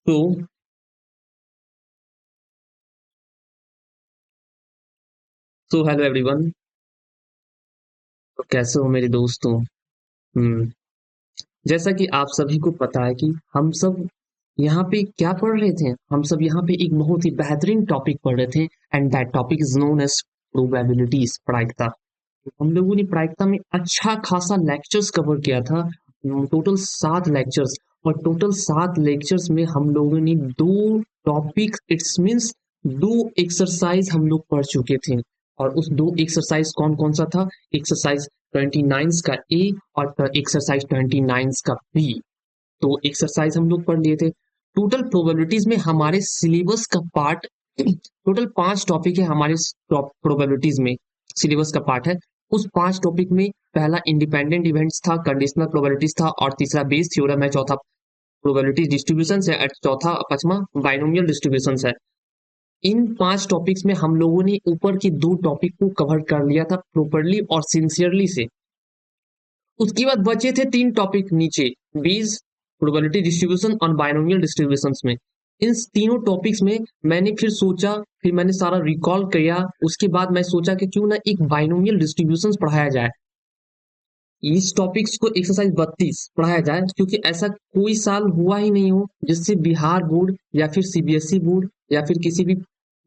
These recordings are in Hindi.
तो हेलो एवरीवन। तो कैसे हो मेरे दोस्तों? हम्म जैसा कि आप सभी को पता है कि हम सब यहाँ पे क्या पढ़ रहे थे, हम सब यहाँ पे एक बहुत ही बेहतरीन टॉपिक पढ़ रहे थे, and that topic is known as probabilities, प्रायिकता। हम लोगों ने प्रायिकता में अच्छा खासा लेक्चर्स कवर किया था, टोटल 7 लेक्चर्स। और टोटल 7 लेक्चर्स में हम लोगों ने 2 टॉपिक, इट्स मीन्स 2 एक्सरसाइज हम लोग पढ़ चुके थे। और उस 2 एक्सरसाइज कौन कौन सा था? एक्सरसाइज 29 का ए और एक्सरसाइज 29 का बी। तो एक्सरसाइज हम लोग पढ़ लिए थे। टोटल प्रोबेबिलिटीज में हमारे सिलेबस का पार्ट, टोटल 5 टॉपिक है हमारे प्रोबेबिलिटीज में, सिलेबस का पार्ट है। उस 5 टॉपिक में पहला इंडिपेंडेंट इवेंट्स था, कंडीशनल प्रोबेबिलिटीज था, और तीसरा बेस थ्योरम है, चौथा प्रोबेबिलिटी डिस्ट्रीब्यूशन है, और चौथा पांचवा बाइनोमियल डिस्ट्रीब्यूशन है। इन 5 टॉपिक्स में हम लोगों ने ऊपर के 2 टॉपिक को कवर कर लिया था प्रॉपरली और सिंसियरली से। उसके बाद बचे थे 3 टॉपिक नीचे, बेस, प्रोबेबिलिटी डिस्ट्रीब्यूशन और बाइनोमियल डिस्ट्रीब्यूशन में। इन तीनों टॉपिक्स में मैंने फिर सोचा, फिर मैंने सारा रिकॉल किया। उसके बाद मैं सोचा कि क्यों ना एक बाइनोमियल डिस्ट्रीब्यूशन पढ़ाया जाए, इस टॉपिक्स को एक्सरसाइज 32 पढ़ाया जाए, क्योंकि ऐसा कोई साल हुआ ही नहीं हो जिससे बिहार बोर्ड या फिर सीबीएसई बोर्ड या फिर किसी भी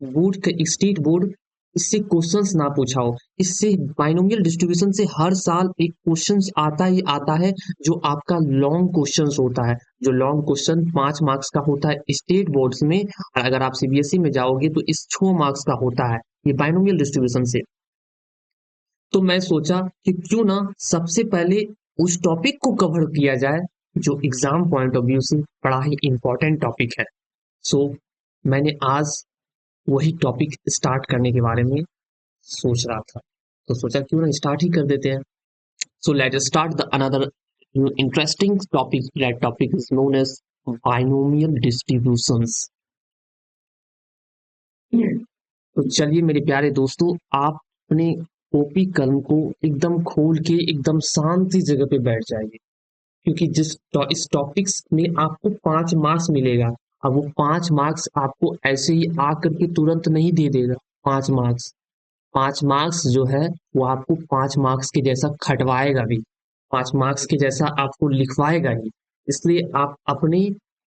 बोर्ड का स्टेट बोर्ड इससे क्वेश्चंस ना पूछा हो। इससे बाइनोमियल डिस्ट्रीब्यूशन से हर साल एक क्वेश्चन आता ही आता है, जो आपका लॉन्ग क्वेश्चन होता है, जो लॉन्ग क्वेश्चन 5 मार्क्स का होता है स्टेट बोर्ड्स में। और अगर आप सीबीएसई में जाओगे तो इस 6 मार्क्स का होता है, ये बाइनोमियल डिस्ट्रीब्यूशन से। तो मैं सोचा कि क्यों ना सबसे पहले उस टॉपिक को कवर किया जाए जो एग्जाम पॉइंट ऑफ व्यू से बड़ा ही इंपॉर्टेंट टॉपिक है। सो मैंने आज वही टॉपिक स्टार्ट करने के बारे में सोच रहा था, तो सोचा क्यों ना स्टार्ट ही कर देते हैं। So let us start the another interesting topic. That topic is known as binomial distributions. तो चलिए मेरे प्यारे दोस्तों, आप अपने कॉपी कलम को एकदम खोल के एकदम शांति जगह पे बैठ जाइए, क्योंकि इस टॉपिक्स में आपको 5 मार्क्स मिलेगा। अब वो 5 मार्क्स आपको ऐसे ही आ करके तुरंत नहीं दे देगा। 5 मार्क्स, 5 मार्क्स जो है वो आपको 5 मार्क्स के जैसा खटवाएगा भी, 5 मार्क्स के जैसा आपको लिखवाएगा ही। इसलिए आप अपने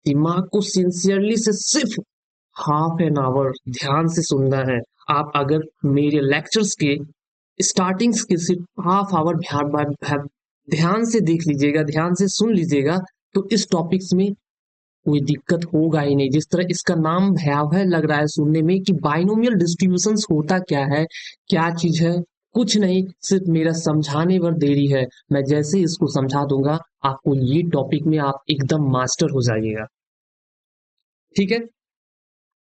दिमाग को सिंसियरली से सिर्फ ½ ध्यान से सुनना है। आप अगर मेरे लेक्चर्स के स्टार्टिंग्स के सिर्फ ½ ध्यान से देख लीजिएगा, ध्यान से सुन लीजिएगा, तो इस टॉपिक्स में कोई दिक्कत होगा ही नहीं। जिस तरह इसका नाम भयावह लग रहा है सुनने में कि बाइनोमियल डिस्ट्रीब्यूशंस होता क्या है, क्या चीज है, कुछ नहीं, सिर्फ मेरा समझाने पर देरी है। मैं जैसे ही इसको समझा दूंगा, आपको ये टॉपिक में आप एकदम मास्टर हो जाइएगा। ठीक है,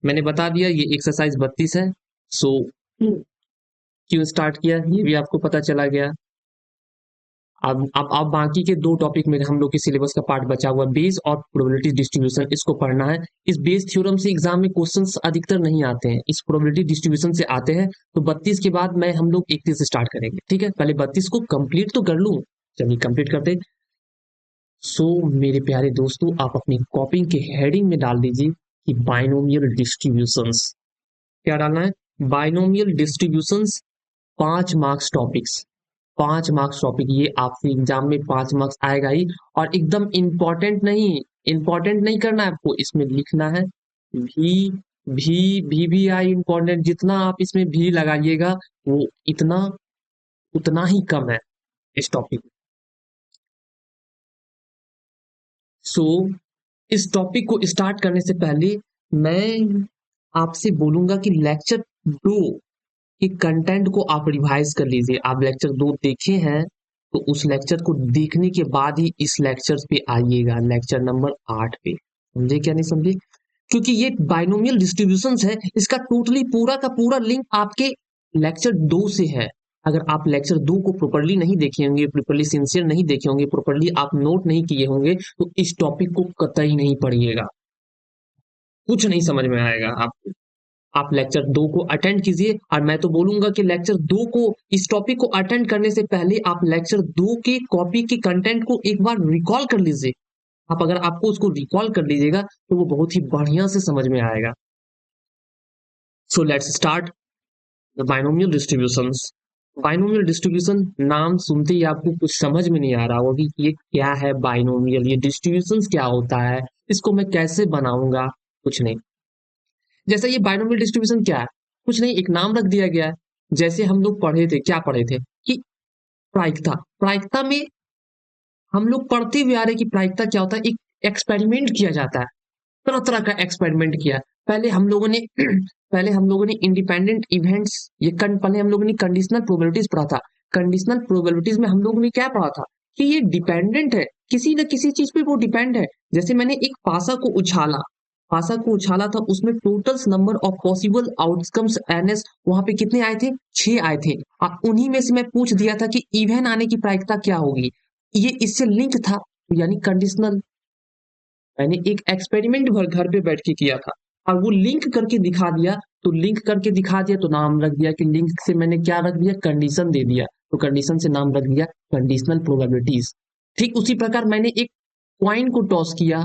मैंने बता दिया ये एक्सरसाइज 32 है। सो क्यों स्टार्ट किया ये भी आपको पता चला गया। अब बाकी के 2 टॉपिक में हम लोग के सिलेबस का पार्ट बचा हुआ, बेस और प्रोबेबिलिटी डिस्ट्रीब्यूशन, इसको पढ़ना है। इस बेस थ्योरम से एग्जाम में क्वेश्चंस अधिकतर नहीं आते हैं, इस प्रोबेबिलिटी डिस्ट्रीब्यूशन से आते हैं। तो 32 के बाद मैं हम लोग 31 से स्टार्ट करेंगे। ठीक है, पहले 32 को कंप्लीट तो कर लूं। चलिए कंप्लीट करते। सो मेरे प्यारे दोस्तों, आप अपनी कॉपी के हेडिंग में डाल दीजिए कि बाइनोमियल डिस्ट्रीब्यूशंस। क्या डालना है? Binomial distributions, 5 marks topics. 5 marks topic, ये आपके एग्जाम में 5 मार्क्स आएगा ही। और एकदम इंपॉर्टेंट नहीं करना है आपको, इसमें लिखना है भी। भी आई इंपॉर्टेंट, जितना आप इसमें भी लगाइएगा वो इतना उतना ही कम है इस टॉपिक में। सो इस टॉपिक को स्टार्ट करने से पहले मैं आपसे बोलूंगा कि लेक्चर 2 कि कंटेंट को आप रिवाइज कर लीजिए। आप लेक्चर 2 देखे हैं तो उस लेक्चर को देखने के बाद ही इस लेक्चर पे आइएगा, लेक्चर नंबर 8 पे। समझे क्या नहीं समझे? क्योंकि ये बाइनोमियल डिस्ट्रीब्यूशंस है, इसका टोटली पूरा का पूरा लिंक आपके लेक्चर 2 से है। अगर आप लेक्चर 2 को प्रॉपरली नहीं देखे होंगे, प्रॉपरली सिंसियर नहीं देखे होंगे, प्रॉपरली आप नोट नहीं किए होंगे, तो इस टॉपिक को कतई नहीं पढ़िएगा, कुछ नहीं समझ में आएगा आपको। आप लेक्चर 2 को अटेंड कीजिए। और मैं तो बोलूंगा कि लेक्चर 2 को, इस टॉपिक को अटेंड करने से पहले आप लेक्चर 2 के कॉपी के कंटेंट को एक बार रिकॉल कर लीजिए। आप अगर आपको उसको रिकॉल कर लीजिएगा तो वो बहुत ही बढ़िया से समझ में आएगा। So let's start the binomial distributions. Binomial distribution नाम सुनते ही आपको कुछ समझ में नहीं आ रहा होगा कि ये क्या है बाइनोमियल, ये डिस्ट्रीब्यूशंस क्या होता है, इसको मैं कैसे बनाऊंगा। कुछ नहीं, जैसे ये बाइनोमियल डिस्ट्रीब्यूशन क्या है, कुछ नहीं, एक नाम रख दिया गया है। जैसे हम लोग पढ़े थे, क्या पढ़े थे कि प्रायिकता, प्रायिकता में हम लोग पढ़ते हुए आ रहे कि प्रायिकता क्या होता है, एक एक्सपेरिमेंट किया जाता है, तरह तरह का एक्सपेरिमेंट किया। पहले हम लोगों ने पहले हम लोगों ने इंडिपेंडेंट इवेंट्स, पहले हम लोगों ने कंडीशनल प्रोबेबिलिटीज पढ़ा था। कंडीशनल प्रोबेबिलिटीज में हम लोगों ने क्या पढ़ा था कि ये डिपेंडेंट है, किसी न किसी चीज पे वो डिपेंड है। जैसे मैंने एक पासा को उछाला, पासा को उछाला था, उसमें total number of possible outcomes NS, वहां पे कितने आए थे, 6 आए थे। और उन्हीं में से मैं पूछ दिया था कि इवन आने की प्रायिकता क्या होगी। ये इससे लिंक था, यानी कंडीशनल। मैंने एक एक्सपेरिमेंट भर घर पे बैठ के किया था और वो लिंक करके दिखा दिया। तो लिंक करके दिखा दिया तो नाम रख दिया कि लिंक से मैंने क्या रख दिया, कंडीशन दे दिया, तो कंडीशन से नाम रख दिया कंडीशनल प्रोबेबिलिटीज। ठीक उसी प्रकार मैंने एक क्वाइन को टॉस किया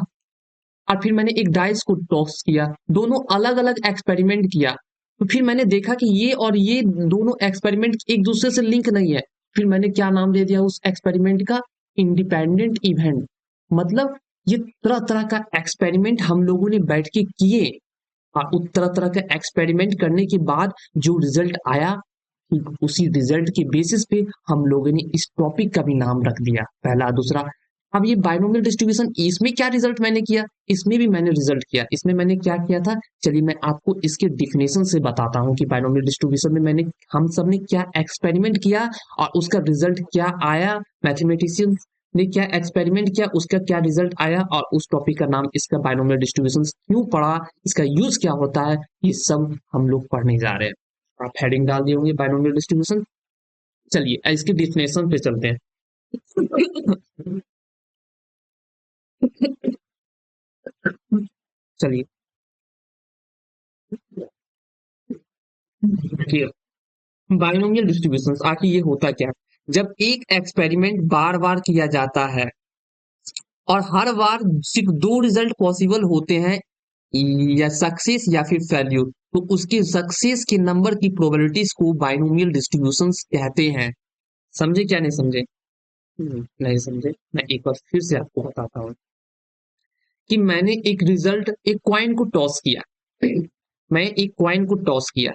और फिर मैंने एक डाइस को टॉस किया, दोनों अलग अलग एक्सपेरिमेंट किया। तो फिर मैंने देखा कि ये और ये दोनों एक्सपेरिमेंट एक दूसरे से लिंक नहीं है। फिर मैंने क्या नाम दे दिया उस एक्सपेरिमेंट का, इंडिपेंडेंट इवेंट। मतलब ये तरह तरह का एक्सपेरिमेंट हम लोगों ने बैठ के किए और उस तरह तरह का एक्सपेरिमेंट करने के बाद जो रिजल्ट आया, ठीक उसी रिजल्ट के बेसिस पे हम लोगों ने इस टॉपिक का भी नाम रख दिया, पहला दूसरा। अब ये बाइनोमियल डिस्ट्रीब्यूशन, इसमें क्या रिजल्ट मैंने किया, इसमें भी मैंने रिजल्ट किया। इसमें मैंने क्या किया था, चलिए मैं आपको इसके डिफिनेशन से बताता हूँ कि बाइनोमियल डिस्ट्रीब्यूशन में मैंने, हम सब ने क्या एक्सपेरिमेंट किया और उसका रिजल्ट क्या आया। मैथमेटिशियन ने क्या एक्सपेरिमेंट किया, उसका क्या रिजल्ट आया, और उस टॉपिक का नाम, इसका बाइनोमियल डिस्ट्रीब्यूशन क्यों पढ़ा, इसका यूज क्या होता है, ये सब हम लोग पढ़ने जा रहे हैं। आप हेडिंग डाल दिए होंगे बाइनोमियल डिस्ट्रीब्यूशन। चलिए इसके डिफिनेशन पे चलते हैं। चलिए देखिए, बाइनोमियल डिस्ट्रीब्यूशन आखिर ये होता क्या है, जब एक एक्सपेरिमेंट बार बार किया जाता है और हर बार सिर्फ दो रिजल्ट पॉसिबल होते हैं, या सक्सेस या फिर फेल्यूर, तो उसके सक्सेस के नंबर की प्रोबेबिलिटीज को बाइनोमियल डिस्ट्रीब्यूशंस कहते हैं। समझे क्या नहीं समझे? नहीं समझे, मैं एक बार फिर से आपको बताता हूँ कि मैंने एक रिजल्ट, एक क्वाइन को टॉस किया। मैं एक क्वाइन को टॉस किया,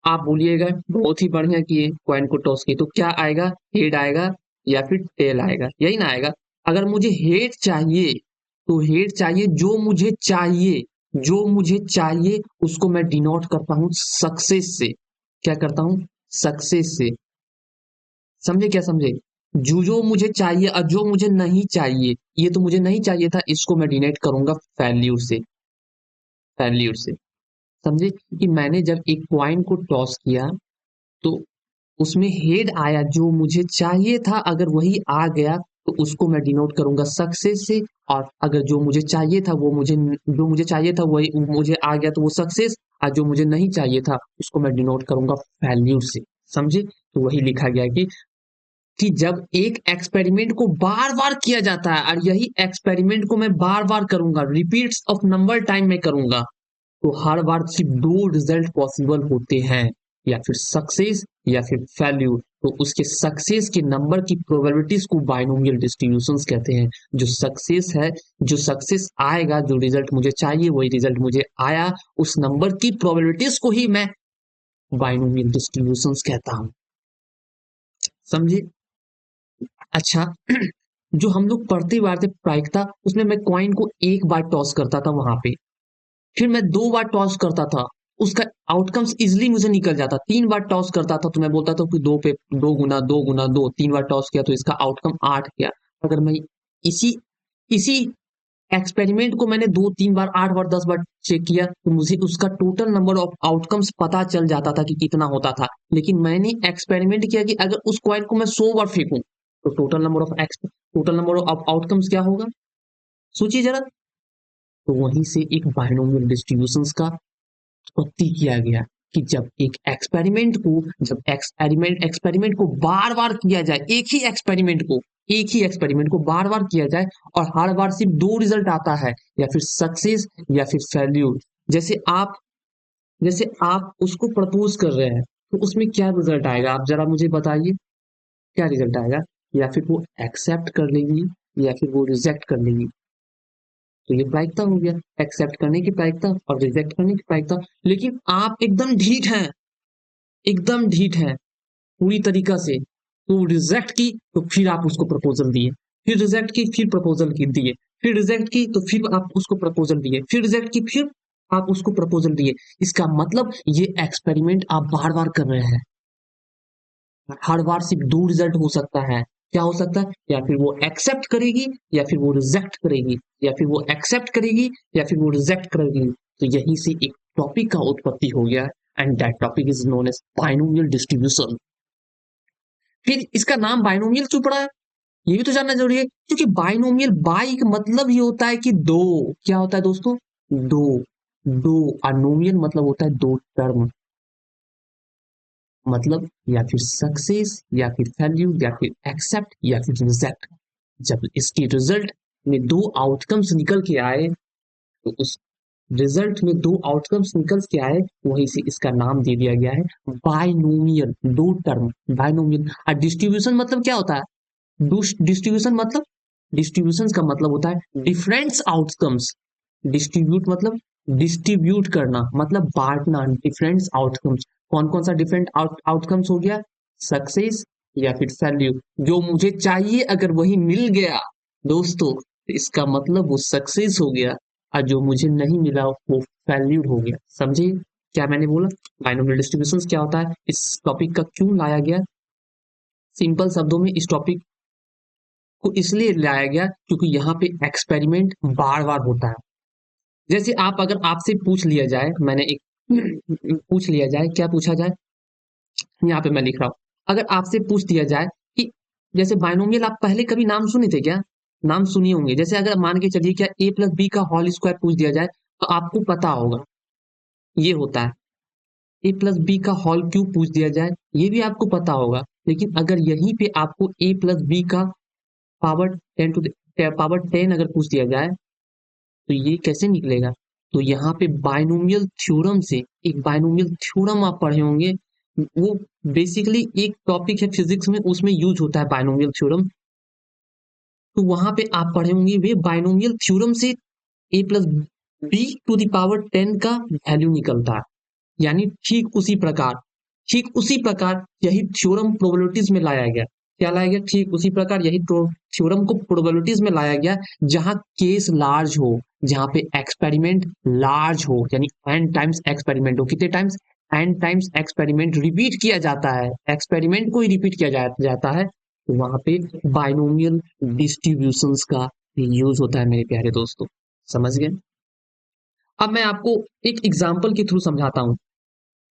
आप बोलिएगा बहुत ही बढ़िया किए, कॉइन को टॉस किए, तो क्या आएगा, हेड आएगा या फिर टेल आएगा, यही ना आएगा। अगर मुझे हेड चाहिए तो हेड चाहिए, जो मुझे चाहिए, जो मुझे चाहिए उसको मैं डिनोट करता हूं सक्सेस से। क्या करता हूं, सक्सेस से। समझे क्या समझे? जो जो मुझे चाहिए और जो मुझे नहीं चाहिए, ये तो मुझे नहीं चाहिए था, इसको मैं डिनोट करूंगा फैल्यूर से, फैल्यूर से। समझे कि मैंने जब एक कॉइन को टॉस किया तो उसमें हेड आया, जो मुझे चाहिए था अगर वही आ गया तो उसको मैं डिनोट करूंगा सक्सेस से। और अगर जो मुझे चाहिए था वो मुझे, जो मुझे चाहिए था वही मुझे आ गया तो वो सक्सेस, और जो मुझे नहीं चाहिए था उसको मैं डिनोट करूंगा फैल्यूर से। समझे? तो वही लिखा गया कि जब एक एक्सपेरिमेंट को बार बार किया जाता है और यही एक्सपेरिमेंट को मैं बार बार करूंगा, रिपीट्स ऑफ नंबर टाइम में करूंगा, तो हर बार सिर्फ दो रिजल्ट पॉसिबल होते हैं, या फिर सक्सेस या फिर फेल्यूर। तो उसके सक्सेस के नंबर की प्रोबेबिलिटीज को बाइनोमियल डिस्ट्रीब्यूशंस कहते हैं। जो सक्सेस है, जो सक्सेस आएगा, जो रिजल्ट मुझे चाहिए वही रिजल्ट मुझे आया, उस नंबर की प्रोबेबिलिटीज को ही मैं बाइनोमियल डिस्ट्रीब्यूशंस कहता हूं। समझे? अच्छा, जो हम लोग पढ़ते बार थे प्रायिकता, उसमें मैं कॉइन को एक बार टॉस करता था वहां पे, फिर मैं 2 बार टॉस करता था, उसका आउटकम्स इजीली मुझे निकल जाता। 3 बार टॉस करता था तो मैं बोलता था कि 2 पे 2 गुना 2 गुना 2, 3 बार टॉस किया तो इसका आउटकम 8 किया। अगर मैं इसी इसी एक्सपेरिमेंट को मैंने 2-3 बार, 8 बार, 10 बार चेक किया तो मुझे उसका टोटल नंबर ऑफ आउटकम्स पता चल जाता था कि कितना होता था। लेकिन मैंने एक्सपेरिमेंट किया कि अगर उस कॉइन को मैं 100 बार फेंकूं तो टोटल नंबर ऑफ आउटकम्स क्या होगा, सोचिए जरा। तो वहीं से एक बाइनोमियल डिस्ट्रीब्यूशंस का उत्पत्ति किया गया कि जब एक्सपेरिमेंट को बार बार किया जाए, एक ही एक्सपेरिमेंट को बार बार किया जाए और हर बार सिर्फ दो रिजल्ट आता है, या फिर सक्सेस या फिर फेल्यूर। जैसे आप उसको प्रपोज कर रहे हैं तो उसमें क्या रिजल्ट आएगा, आप जरा मुझे बताइए क्या रिजल्ट आएगा। या फिर वो एक्सेप्ट कर लेगी या फिर वो रिजेक्ट कर लेगी। तो ये प्रायिकता हो गया, एक्सेप्ट करने की प्रायिकता और रिजेक्ट करने की प्रायिकता। लेकिन आप एकदम ढीठ हैं पूरी तरीका से। तो रिजेक्ट की तो फिर आप उसको प्रपोजल दिए, फिर रिजेक्ट की फिर प्रपोजल की दिए, फिर रिजेक्ट की तो फिर आप उसको प्रपोजल दिए, फिर रिजेक्ट की फिर आप उसको प्रपोजल दिए। इसका मतलब ये एक्सपेरिमेंट आप बार बार कर रहे हैं। हर बार सिर्फ दो रिजल्ट हो सकता है। क्या हो सकता है, या फिर वो एक्सेप्ट करेगी या फिर वो रिजेक्ट करेगी, या फिर वो एक्सेप्ट करेगी या फिर वो रिजेक्ट करेगी। तो यहीं से एक टॉपिक का उत्पत्ति हो गया, and that topic is known as binomial distribution. फिर इसका नाम बाइनोमियल क्यों पड़ा है, ये भी तो जानना जरूरी है। क्योंकि बाइनोमियल, बाई का मतलब ही होता है कि दो। क्या होता है दोस्तों, दो। दो और नोमियल मतलब होता है दो टर्म, मतलब या फिर सक्सेस या फिर फेल्यूर या फिर एक्सेप्ट या फिर रिजेक्ट। जब इसके रिजल्ट में दो आउटकम्स निकल के आए, तो उस रिजल्ट में दो आउटकम्स निकल के आए, वहीं से इसका नाम दे दिया गया है बाइनोमियल, दो टर्म बाइनोमियल। और डिस्ट्रीब्यूशन मतलब क्या होता है, डिस्ट्रीब्यूशन मतलब, डिस्ट्रीब्यूशन का मतलब होता है डिफरेंट आउटकम्स। डिस्ट्रीब्यूट मतलब डिस्ट्रीब्यूट करना, मतलब बांटना, डिफरेंट आउटकम्स। कौन कौन सा डिफरेंट आउटकम्स हो गया, सक्सेस या फिर फेल्यूर। जो मुझे चाहिए अगर वही मिल गया दोस्तों, तो इसका मतलब वो सक्सेस हो गया, और जो मुझे नहीं मिला वो फेल्यूर हो गया। समझिए क्या मैंने बोला, बाइनोमियल डिस्ट्रीब्यूशन क्या होता है, इस टॉपिक का क्यों लाया गया। सिंपल शब्दों में इस टॉपिक को इसलिए लाया गया क्योंकि यहाँ पे एक्सपेरिमेंट बार बार होता है। जैसे आप, अगर आपसे पूछ लिया जाए, मैंने एक पूछ लिया जाए, क्या पूछा जाए, यहाँ पे मैं लिख रहा हूँ। अगर आपसे पूछ दिया जाए कि जैसे बाइनोमियल, आप पहले कभी नाम सुने थे क्या, नाम सुनिए होंगे। जैसे अगर मान के चलिए क्या ए प्लस बी का होल स्क्वायर पूछ दिया जाए, तो आपको पता होगा ये होता है। ए प्लस बी का होल क्यूब पूछ दिया जाए, ये भी आपको पता होगा। लेकिन अगर यहीं पे आपको ए प्लस बी का पावर 10 टू पावर 10 अगर पूछ दिया जाए, तो ये कैसे निकलेगा। तो यहाँ पे बाइनोमियल थ्योरम से, एक बाइनोमियल थ्योरम आप पढ़े होंगे, वो बेसिकली एक टॉपिक है फिजिक्स में, उसमें यूज होता है बाइनोमियल थ्योरम। तो वहां पे आप पढ़े होंगे वे बाइनोमियल थ्योरम से ए प्लस बी टू दावर 10 का वैल्यू निकलता है। यानी ठीक उसी प्रकार यही थ्योरम प्रोबेबिलिटीज में लाया गया। क्या लाया गया, ठीक उसी प्रकार यही थ्योरम को प्रोबेबिलिटीज में लाया गया, जहां केस लार्ज हो, जहां पे एक्सपेरिमेंट लार्ज हो, यानी एन टाइम्स एक्सपेरिमेंट हो। कितने times, N times experiment repeat किया जाता है, एक्सपेरिमेंट को ही रिपीट किया जाता है, तो वहां पे बाइनोमियल डिस्ट्रीब्यूशंस का यूज होता है मेरे प्यारे दोस्तों। समझ गए। अब मैं आपको एक एग्जाम्पल के थ्रू समझाता हूँ।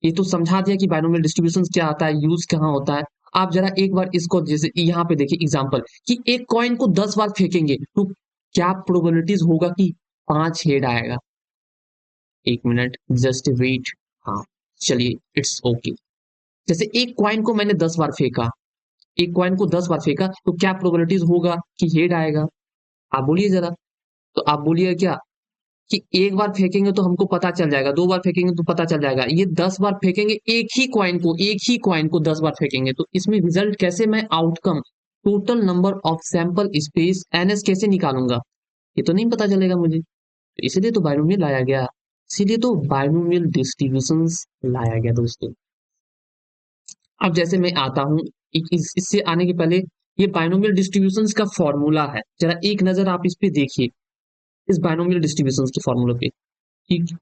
ये तो समझा दिया कि बाइनोमियल डिस्ट्रीब्यूशन क्या आता है, यूज कहाँ होता है। आप जरा एक बार इसको, जैसे यहाँ पे देखिए एग्जाम्पल, कि एक कॉइन को 10 बार फेंकेंगे तो क्या प्रोबेबिलिटीज होगा कि 5 हेड आएगा। एक मिनट जस्ट वेट। हाँ चलिए, इट्स ओके। जैसे एक कॉइन को मैंने 10 बार फेंका, एक कॉइन को 10 बार फेंका, तो क्या प्रोबेबिलिटीज होगा कि हेड आएगा। आप बोलिए जरा। तो आप बोलिए क्या, कि एक बार फेंकेंगे तो हमको पता चल जाएगा, दो बार फेंकेंगे तो पता चल जाएगा, ये 10 बार फेंकेंगे एक ही कॉइन को 10 बार फेंकेंगे, तो इसमें रिजल्ट कैसे, मैं outcome, total number of sample space NS कैसे निकालूंगा, ये तो नहीं पता चलेगा मुझे। तो इसलिए तो बाइनोमियल लाया गया, इसीलिए तो बाइनोमियल डिस्ट्रीब्यूशंस लाया गया दोस्तों। अब जैसे मैं आता हूं, इससे आने के पहले, ये बाइनोमियल डिस्ट्रीब्यूशंस का फॉर्मूला है, जरा एक नजर आप इस पे देखिए, इस बाइनोमियल डिस्ट्रीब्यूशंस के फॉर्मूला पे। ठीक,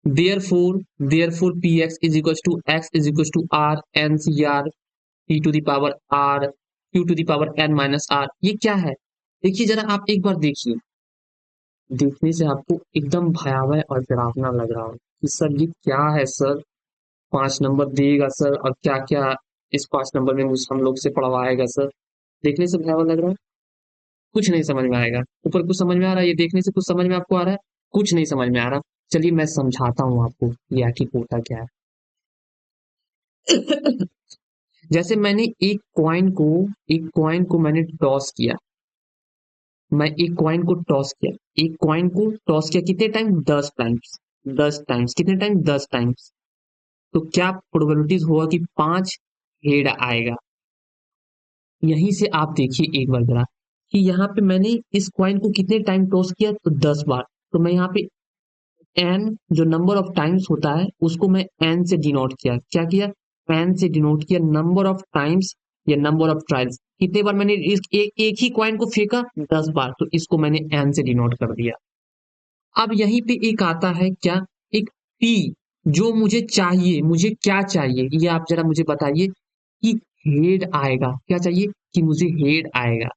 therefore px is equals to x is equals to r n c r t to the power r q to the power n minus r। ये क्या है, देखिए जरा आप एक बार देखिए, देखने से आपको एकदम भयावह और डरावना लग रहा हो कि सर ये क्या है सर, 5 नंबर देगा सर, और क्या क्या इस 5 नंबर में मुझ हम लोग से पढ़वाएगा सर। देखने से भयावह लग रहा है, कुछ नहीं समझ में आएगा। ऊपर कुछ समझ में आ रहा है, ये देखने से कुछ समझ में आपको आ रहा है, कुछ नहीं समझ में आ रहा। चलिए मैं समझाता हूँ आपको ये आखिर होता क्या है। जैसे मैंने एक कॉइन को मैंने टॉस किया। मैं एक कॉइन को टॉस किया, एक कॉइन को टॉस किया कितने टाइम? 10 टाइम्स। 10 टाइम्स कितने टाइम? 10 टाइम्स। तो क्या प्रोबेबिलिटीज होगा कि 5 हेड आएगा? यहीं से आप देखिए एक बार जरा कि यहाँ पे मैंने इस कॉइन को कितने टाइम टॉस किया, तो 10 बार। तो मैं यहाँ पे एन जो नंबर ऑफ टाइम्स होता है उसको मैं एन से डिनोट किया। क्या किया? एन से डिनोट किया नंबर ऑफ टाइम्स या नंबर ऑफ ट्रायल्स। कितने बार मैंने इस एक ही कॉइन को फेंका? 10 बार, तो इसको मैंने एन से डिनोट कर दिया। अब यहीं पे एक आता है क्या? एक पी, जो मुझे चाहिए। मुझे क्या चाहिए ये आप जरा मुझे बताइए कि हेड आएगा। क्या चाहिए? कि मुझे हेड आएगा।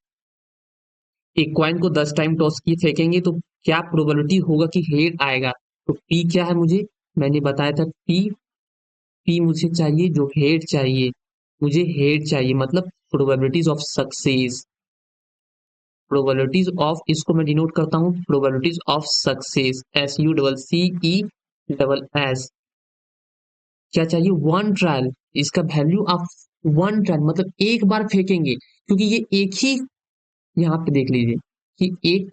एक कॉइन को 10 टाइम टॉस किए फेंकेंगे तो क्या प्रोबेबिलिटी होगा कि हेड आएगा? तो पी क्या है मुझे? मैंने बताया था पी। पी मुझे चाहिए, जो हेड चाहिए। मुझे हेड चाहिए मतलब probabilities of success. Probabilities of, इसको मैं डिनोट करता हूँ प्रोबेबिलिटीज ऑफ सक्सेस, SUCCE। क्या चाहिए? 1 ट्रायल। इसका वैल्यू आप 1 ट्रायल मतलब एक बार फेंकेंगे, क्योंकि ये एक ही, यहाँ पे देख लीजिए कि एक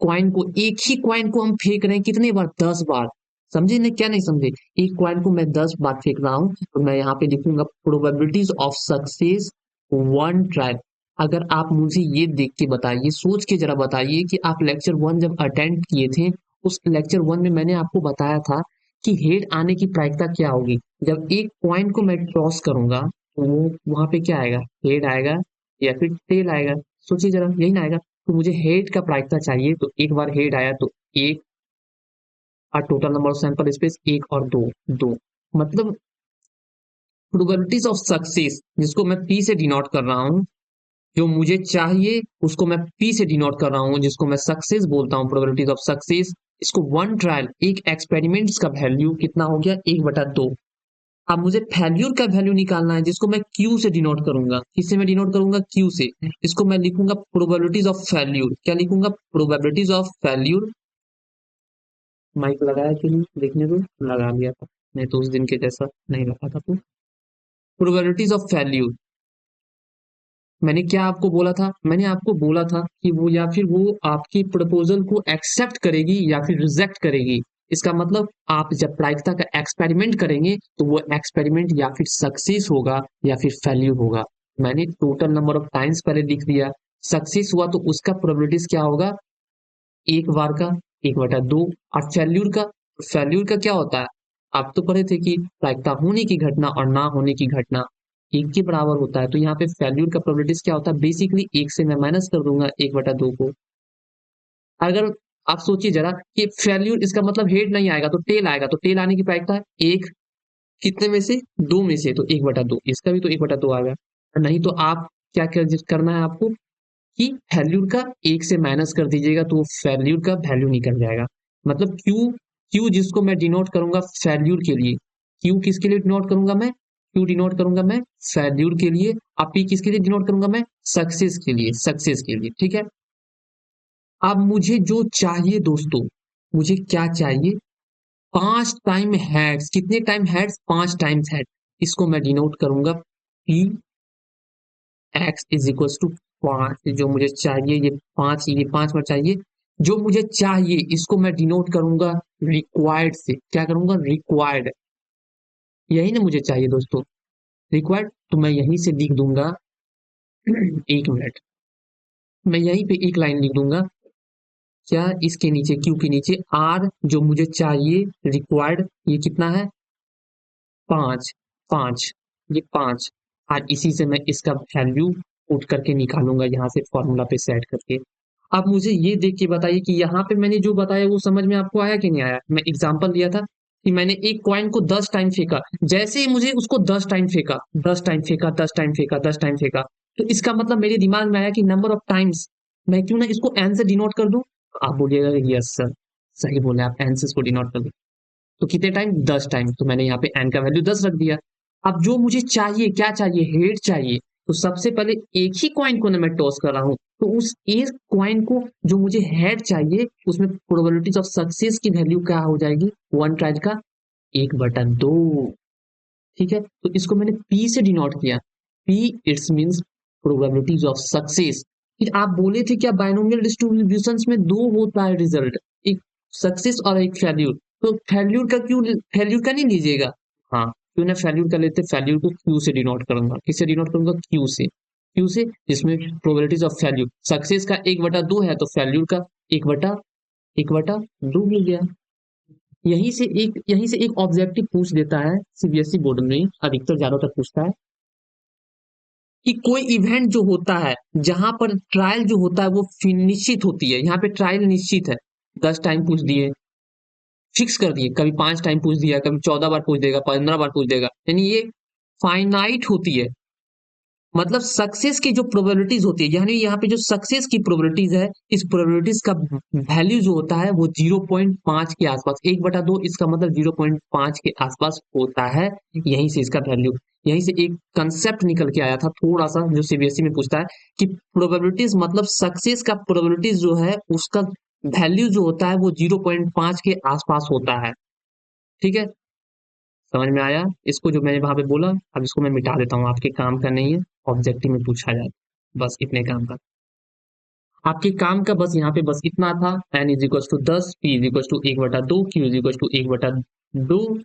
ही कॉइन को हम फेंक रहे हैं कितने बार? 10 बार। समझे ना? क्या नहीं समझे? एक कॉइन को मैं 10 बार फेंक रहा हूँ, तो मैं यहाँ पे लिखूंगा प्रोबेबिलिटीज ऑफ सक्सेस 1 ट्रायल। अगर आप मुझे ये देख के बताइए, सोच के जरा बताइए कि आप लेक्चर 1 जब अटेंड किए थे, उस लेक्चर 1 में मैंने आपको बताया था कि हेड आने की प्रायिकता क्या होगी। जब एक कॉइन को मैं टॉस करूंगा तो वो वहां पे क्या आएगा? हेड आएगा या फिर टेल आएगा? सोचिए जरा, यही ना आएगा। तो मुझे हेड का प्रायिकता चाहिए, तो एक बार हेड आया तो एक, और total number of sample space एक और दो। दो मतलब प्रोबेबिलिटीज ऑफ सक्सेस, जिसको मैं पी से डिनोट कर रहा हूँ, जो मुझे चाहिए उसको मैं पी से डिनोट कर रहा हूँ, जिसको मैं सक्सेस बोलता हूँ, प्रोबेबिलिटीज ऑफ सक्सेस। इसको 1 ट्रायल, एक एक्सपेरिमेंट्स का वैल्यू कितना हो गया? 1/2। अब मुझे फेल्यूर का वैल्यू निकालना है, जिसको मैं क्यू से डिनोट करूंगा। किससे मैं डिनोट करूंगा? क्यू से। इसको मैं लिखूंगा प्रोबेबिलिटीज ऑफ फेल्यूर। क्या लिखूंगा? Probabilities of failure. माइक लगाया कि नहीं देखने दो। लगा लिया था, नहीं तो उस दिन के जैसा नहीं लगा था। तो प्रोबेबिलिटीज ऑफ फेल्यूर, मैंने क्या आपको बोला था? मैंने आपको बोला था कि वो या फिर वो आपकी प्रपोजल को एक्सेप्ट करेगी या फिर रिजेक्ट करेगी। इसका मतलब आप जब प्रायिकता का एक्सपेरिमेंट करेंगे तो वो एक्सपेरिमेंट या फिर सक्सेस होगा या फिर फेल्यूर होगा। मैंने टोटल नंबर ऑफ टाइम्स पहले लिख दिया। सक्सेस हुआ तो उसका प्रोबेबिलिटीज क्या होगा? एक बार का 1/2। और फेल्यूर का क्या होता है? आप तो पढ़े थे कि प्रायिकता होने की घटना और ना होने की घटना एक के बराबर होता है। तो यहाँ पे फेल्यूर का प्रोबेबिलिटीज क्या होता है? बेसिकली एक से मैं माइनस कर दूंगा 1/2 को। अगर आप सोचिए जरा कि फेल्यूर, इसका मतलब हेड नहीं आएगा तो टेल आएगा, तो टेल आने की प्रायिकता है एक, कितने में से? दो में से, तो 1/2। इसका भी तो 1/2 आ गया। नहीं तो आप क्या करना है आपको कि वैल्यू का एक से माइनस कर दीजिएगा, तो वैल्यू का वैल्यू निकल जाएगा। मतलब क्यू, क्यू जिसको मैं डिनोट करूंगा वैल्यू के लिए, क्यू किसके लिए डिनोट करूंगा मैं? क्यू डिनोट करूंगा मैं वैल्यू के लिए। और पी किसके लिए डिनोट करूंगा मैं? सक्सेस के लिए, सक्सेस के लिए। ठीक है। अब मुझे जो चाहिए दोस्तों, मुझे क्या चाहिए? 5 टाइम हेड्स। कितने टाइम हेड्स? 5 times head. इसको मैं डिनोट करूंगा P X is equal to 5। जो मुझे चाहिए ये 5 बार चाहिए। जो मुझे चाहिए इसको मैं डिनोट करूंगा रिक्वायर्ड से। क्या करूंगा? रिक्वायर्ड। यही ना मुझे चाहिए दोस्तों, रिक्वायर्ड। तो मैं यहीं से लिख दूंगा, एक मिनट, मैं यहीं पे एक लाइन लिख दूंगा। क्या? इसके नीचे, क्यू के नीचे आर, जो मुझे चाहिए रिक्वायर्ड, ये कितना है? 5। 5, ये 5। और इसी से मैं इसका वैल्यू पुट करके निकालूंगा यहाँ से फॉर्मूला पे सेट करके। अब मुझे ये देख के बताइए कि यहाँ पे मैंने जो बताया वो समझ में आपको आया कि नहीं आया? मैं एग्जांपल दिया था कि मैंने एक कॉइन को 10 टाइम फेंका। जैसे ही मुझे उसको 10 टाइम फेंका, 10 टाइम फेंका, 10 टाइम फेंका, 10 टाइम फेंका, तो इसका मतलब मेरे दिमाग में आया कि नंबर ऑफ टाइम्स, मैं क्यों ना इसको एन से डिनोट कर दूं? आप बोलिएगा यस सर, सही बोले आप, एन से इसको डिनोट कर दो। तो कितने टाइम? 10 टाइम। तो मैंने यहाँ पे एन का वैल्यू 10 रख दिया। अब जो मुझे चाहिए, क्या चाहिए? हेड चाहिए। तो सबसे पहले एक ही कॉइन को ना मैं टॉस कर रहा हूँ, तो उस एक कॉइन को जो मुझे हेड चाहिए उसमें प्रोबेबिलिटीज ऑफ सक्सेस की वैल्यू क्या हो जाएगी? 1 ट्रायल का 1/2। ठीक है, तो इसको मैंने P से डिनोट किया। P it's means probabilities of success. फिर आप बोले थे क्या बाइनोमियल डिस्ट्रीब्यूशंस में दो होता है रिजल्ट, एक सक्सेस और एक फेल्यूर, तो फेल्यूर का क्यों, फेल्यूर का नहीं लीजिएगा। हाँ, क्यों ना फेल्यूर का लेते, फेल्यूर को क्यू से डिनोट करूंगा, किससे डिनोट करूंगा, क्यू से। क्यू से जिसमें प्रोबेबिलिटीज ऑफ फेल्यूर, सक्सेस का 1/2 है तो फेल्यूर का 1/2 मिल गया। यहीं से एक ऑब्जेक्टिव पूछ देता है सीबीएसई बोर्ड में, अधिकतर ज्यादातर पूछता है कि कोई इवेंट जो होता है जहां पर ट्रायल जो होता है वो निश्चित होती है, यहाँ पे ट्रायल निश्चित है, 10 टाइम पूछ दिए, फिक्स कर दिए, कभी 5 टाइम पूछ दिया, कभी 14 बार पूछ देगा, 15 बार पूछ देगा, यानी ये फाइनाइट होती है। मतलब सक्सेस की जो प्रोबेबिलिटीज होती है, यानी यहाँ पे जो सक्सेस की प्रोबेबिलिटीज है, इस प्रोबेबिलिटीज का वैल्यू जो होता है वो 0.5 के आसपास, 1/2 इसका मतलब 0.5 के आसपास होता है। यहीं से इसका वैल्यू, यहीं से एक कंसेप्ट निकल के आया था थोड़ा सा, जो सीबीएसई में पूछता है कि प्रोबेबिलिटीज मतलब सक्सेस का प्रोबेबिलिटीज जो है उसका वैल्यू जो होता है वो 0.5 के आसपास होता है। ठीक है, समझ में आया। इसको जो मैंने वहां पे बोला, अब इसको मैं मिटा देता हूँ, आपके काम का नहीं है, ऑब्जेक्टिव में पूछा जाए, बस इतने काम का, आपके काम का बस यहाँ पे बस इतना था। N is equal to 10, P is equal to 1/2, Q is equal to 1/2।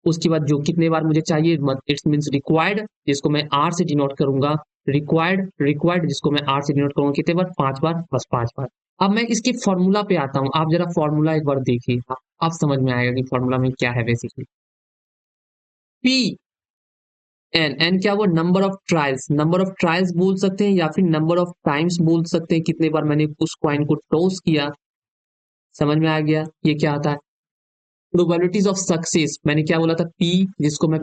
उसके बाद जो कितने बार मुझे चाहिए, इट्स मीन्स रिक्वायर्ड, जिसको मैं आर से डिनोट करूंगा, रिक्वायर्ड जिसको मैं आर से डिनोट करूंगा, कितने बार, 5 बार, बस 5 बार। अब मैं इसके फॉर्मूला पे आता हूँ, आप जरा फॉर्मूला एक बार देखिए, आप समझ में आएगा कि फॉर्मूला में क्या है बेसिकली। पी एन क्या, वो नंबर ऑफ ट्रायल्स बोल सकते हैं या फिर नंबर ऑफ टाइम्स बोल सकते हैं, कितने बार मैंने उस कॉइन को टॉस किया। समझ में आ गया ये क्या आता है। प्रोबेबिलिटीज ऑफ सक्सेस, मैंने क्या बोला था, पी, जिसको मैं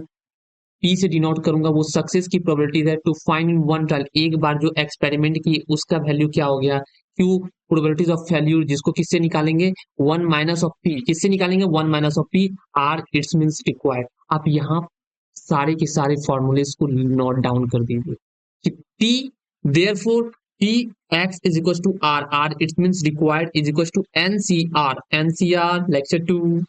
पी से डिनोट करूंगा, वो सक्सेस की प्रोबेबिलिटीज है to find in one trial, एक बार जो एक्सपेरिमेंट की उसका वैल्यू क्या हो गया। क्यू, प्रोबेबिलिटीज ऑफ फेल्यूर, जिसको किससे निकालेंगे, 1 - किससे निकालेंगे, 1 - आर इट्स मीन्स रिक्वायर्ड। आप यहाँ सारे के सारे फॉर्मूलेस को नोट डाउन कर दीजिए कि P, therefore P X is equal to R, R it means required is equal to NCR lecture 2,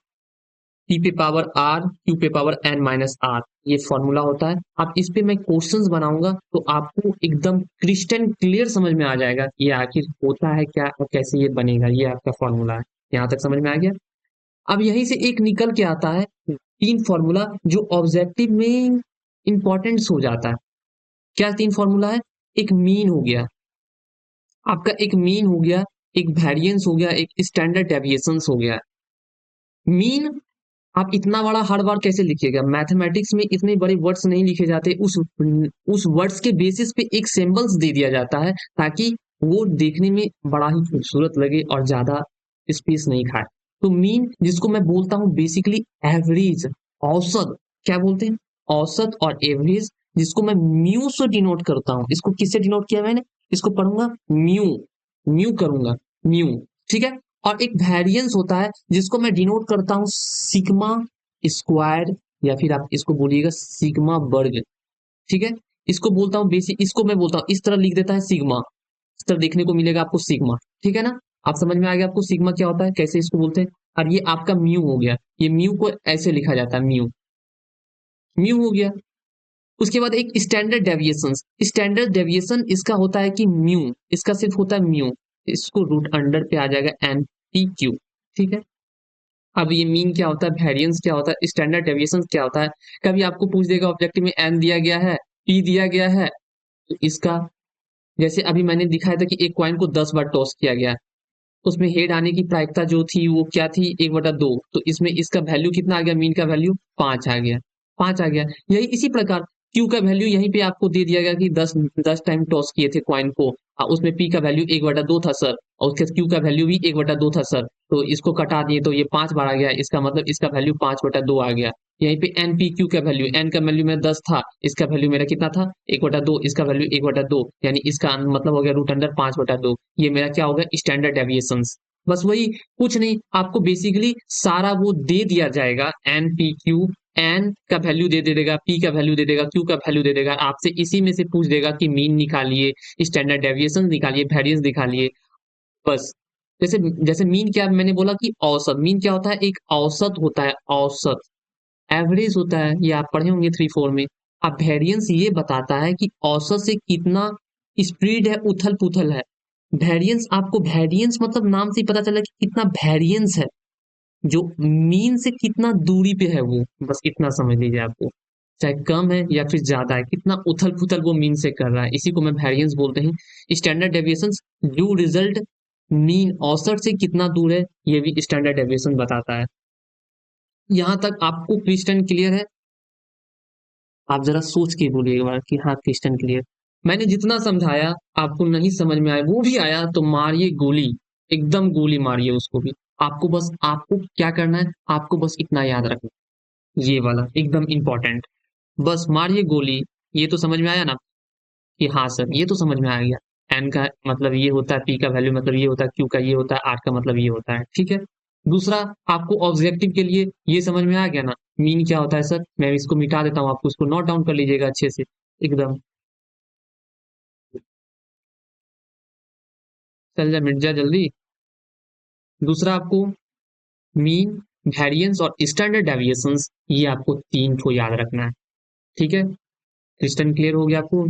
P पे पावर आर, क्यू पे पावर n - आर, ये फॉर्मूला होता है। अब इस पे मैं क्वेश्चंस बनाऊंगा तो आपको एकदम क्रिस्टल क्लियर समझ में आ जाएगा कि ये आखिर होता है क्या और कैसे ये बनेगा, ये आपका फॉर्मूला है। यहाँ तक समझ में आ गया। अब यहीं से एक निकल के आता है 3 फॉर्मूला जो ऑब्जेक्टिव में इंपॉर्टेंस हो जाता है। क्या 3 फॉर्मूला है, एक मीन हो गया आपका, एक मीन हो गया, एक वेरिएंस हो गया, एक स्टैंडर्ड डेविएशंस हो गया। मीन आप इतना बड़ा हर बार कैसे लिखिएगा, मैथमेटिक्स में इतने बड़े वर्ड्स नहीं लिखे जाते, उस वर्ड्स के बेसिस पे एक सिंबल्स दे दिया जाता है ताकि वो देखने में बड़ा ही खूबसूरत लगे और ज्यादा स्पेस नहीं खाए। तो मीन जिसको मैं बोलता हूँ बेसिकली एवरेज, औसत, क्या बोलते हैं, औसत और एवरेज, जिसको मैं म्यू से डिनोट करता हूँ। इसको किससे डिनोट किया मैंने, इसको पढ़ूंगा म्यू, म्यू करूंगा, म्यू। ठीक है, और एक वेरिएंस होता है जिसको मैं डिनोट करता हूँ सिग्मा स्क्वायर, या फिर आप इसको बोलिएगा सिग्मा वर्ग। ठीक है, इसको बोलता हूँ बेसिक, इसको मैं बोलता हूँ, इस तरह लिख देता है सिग्मा, इस तरह देखने को मिलेगा आपको सिग्मा। ठीक है ना, आप समझ में आ गया आपको सिग्मा क्या होता है, कैसे इसको बोलते हैं। और ये आपका म्यू हो गया, ये म्यू को ऐसे लिखा जाता है, म्यू, म्यू हो गया। उसके बाद एक स्टैंडर्ड डेविएशन, स्टैंडर्ड डेविएशन इसका होता है कि म्यू, इसका सिर्फ होता है म्यू, इसको रूट अंडर पे आ जाएगा एन पी क्यू। ठीक है, अब ये मीन क्या होता है, वेरिएंस क्या होता है, स्टैंडर्ड डेविएशन क्या होता है। कभी आपको पूछ देगा ऑब्जेक्टिव में एन दिया गया है, पी दिया गया है, तो इसका, जैसे अभी मैंने दिखाया था कि एक कॉइन को 10 बार टॉस किया गया, उसमें हेड आने की प्रायिकता जो थी वो क्या थी, 1/2, तो इसमें इसका वैल्यू कितना आ गया, मीन का वैल्यू 5 आ गया, 5 आ गया। यही इसी प्रकार क्यू का वैल्यू यहीं पे आपको दे दिया गया कि 10 टाइम टॉस किए थे कॉइन को, उसमें पी का वैल्यू 1/2 था सर, और उसके क्यू का वैल्यू भी 1/2 था सर, तो इसको कटा दिए तो ये 5 बार आ गया, इसका मतलब इसका वैल्यू 5/2 आ गया। यहीं पे एन पी क्यू का वैल्यू, एन का वैल्यू मेरा 10 था, इसका वैल्यू मेरा कितना था, 1/2, इसका वैल्यू 1/2, यानी इसका मतलब हो गया रूट अंडर 5/2। ये मेरा क्या होगा, स्टैंडर्ड डेविएशन। बस वही, कुछ नहीं, आपको बेसिकली सारा वो दे दिया जाएगा, एन पी क्यू, एन का वैल्यू दे दे देगा, पी का वैल्यू दे देगा, क्यू का वैल्यू दे देगा, आपसे इसी में से पूछ देगा कि मीन निकालिए, स्टैंडर्ड डेविएशन निकालिए, वेरिएंस निकालिए, बस। जैसे जैसे मीन क्या, मैंने बोला कि औसत, मीन क्या होता है, एक औसत होता है, औसत, एवरेज होता है, ये आप पढ़े होंगे 3-4 में। अब वेरिएंस ये बताता है कि औसत से कितना स्प्रेड है, उथल पुथल है। वेरिएंस, आपको वेरिएंस मतलब नाम से ही पता चला कि कितना वेरिएंस है, जो मीन से कितना दूरी पे है वो, बस इतना समझ लीजिए आपको। चाहे कम है या फिर ज्यादा है, कितना उथल पुथल वो मीन से कर रहा है, इसी को मैं वेरिएंस बोलते हैं। स्टैंडर्ड डेविएशन जो रिजल्ट मीन औसत से कितना दूर है, ये भी स्टैंडर्ड डेविएशन बताता है। यहां तक आपको क्रिस्टन क्लियर है? आप जरा सोच के बोलिए एक बार कि हाँ क्रिस्टन क्लियर। मैंने जितना समझाया आपको नहीं समझ में आया, वो भी आया तो मारिए गोली, एकदम गोली मारिए उसको भी। आपको बस, आपको क्या करना है, आपको बस इतना याद रखना, ये वाला एकदम इंपॉर्टेंट, बस मारिए गोली। ये तो समझ में आया ना कि हाँ सर ये तो समझ में आ गया, एन का मतलब ये होता है, पी का वैल्यू मतलब ये होता है, क्यू का ये होता है, आर का मतलब ये होता है, ठीक है। दूसरा, आपको ऑब्जेक्टिव के लिए ये समझ में आ गया ना, मीन क्या होता है सर, मैं इसको मिटा देता हूँ, आपको इसको नोट डाउन कर लीजिएगा अच्छे से एकदम। चल जा मिट जा जल्दी। दूसरा आपको मीन, वेरिएंस और स्टैंडर्ड डेविएशंस, ये आपको तीन को याद रखना है, ठीक है। क्रिस्टन क्लियर हो गया आपको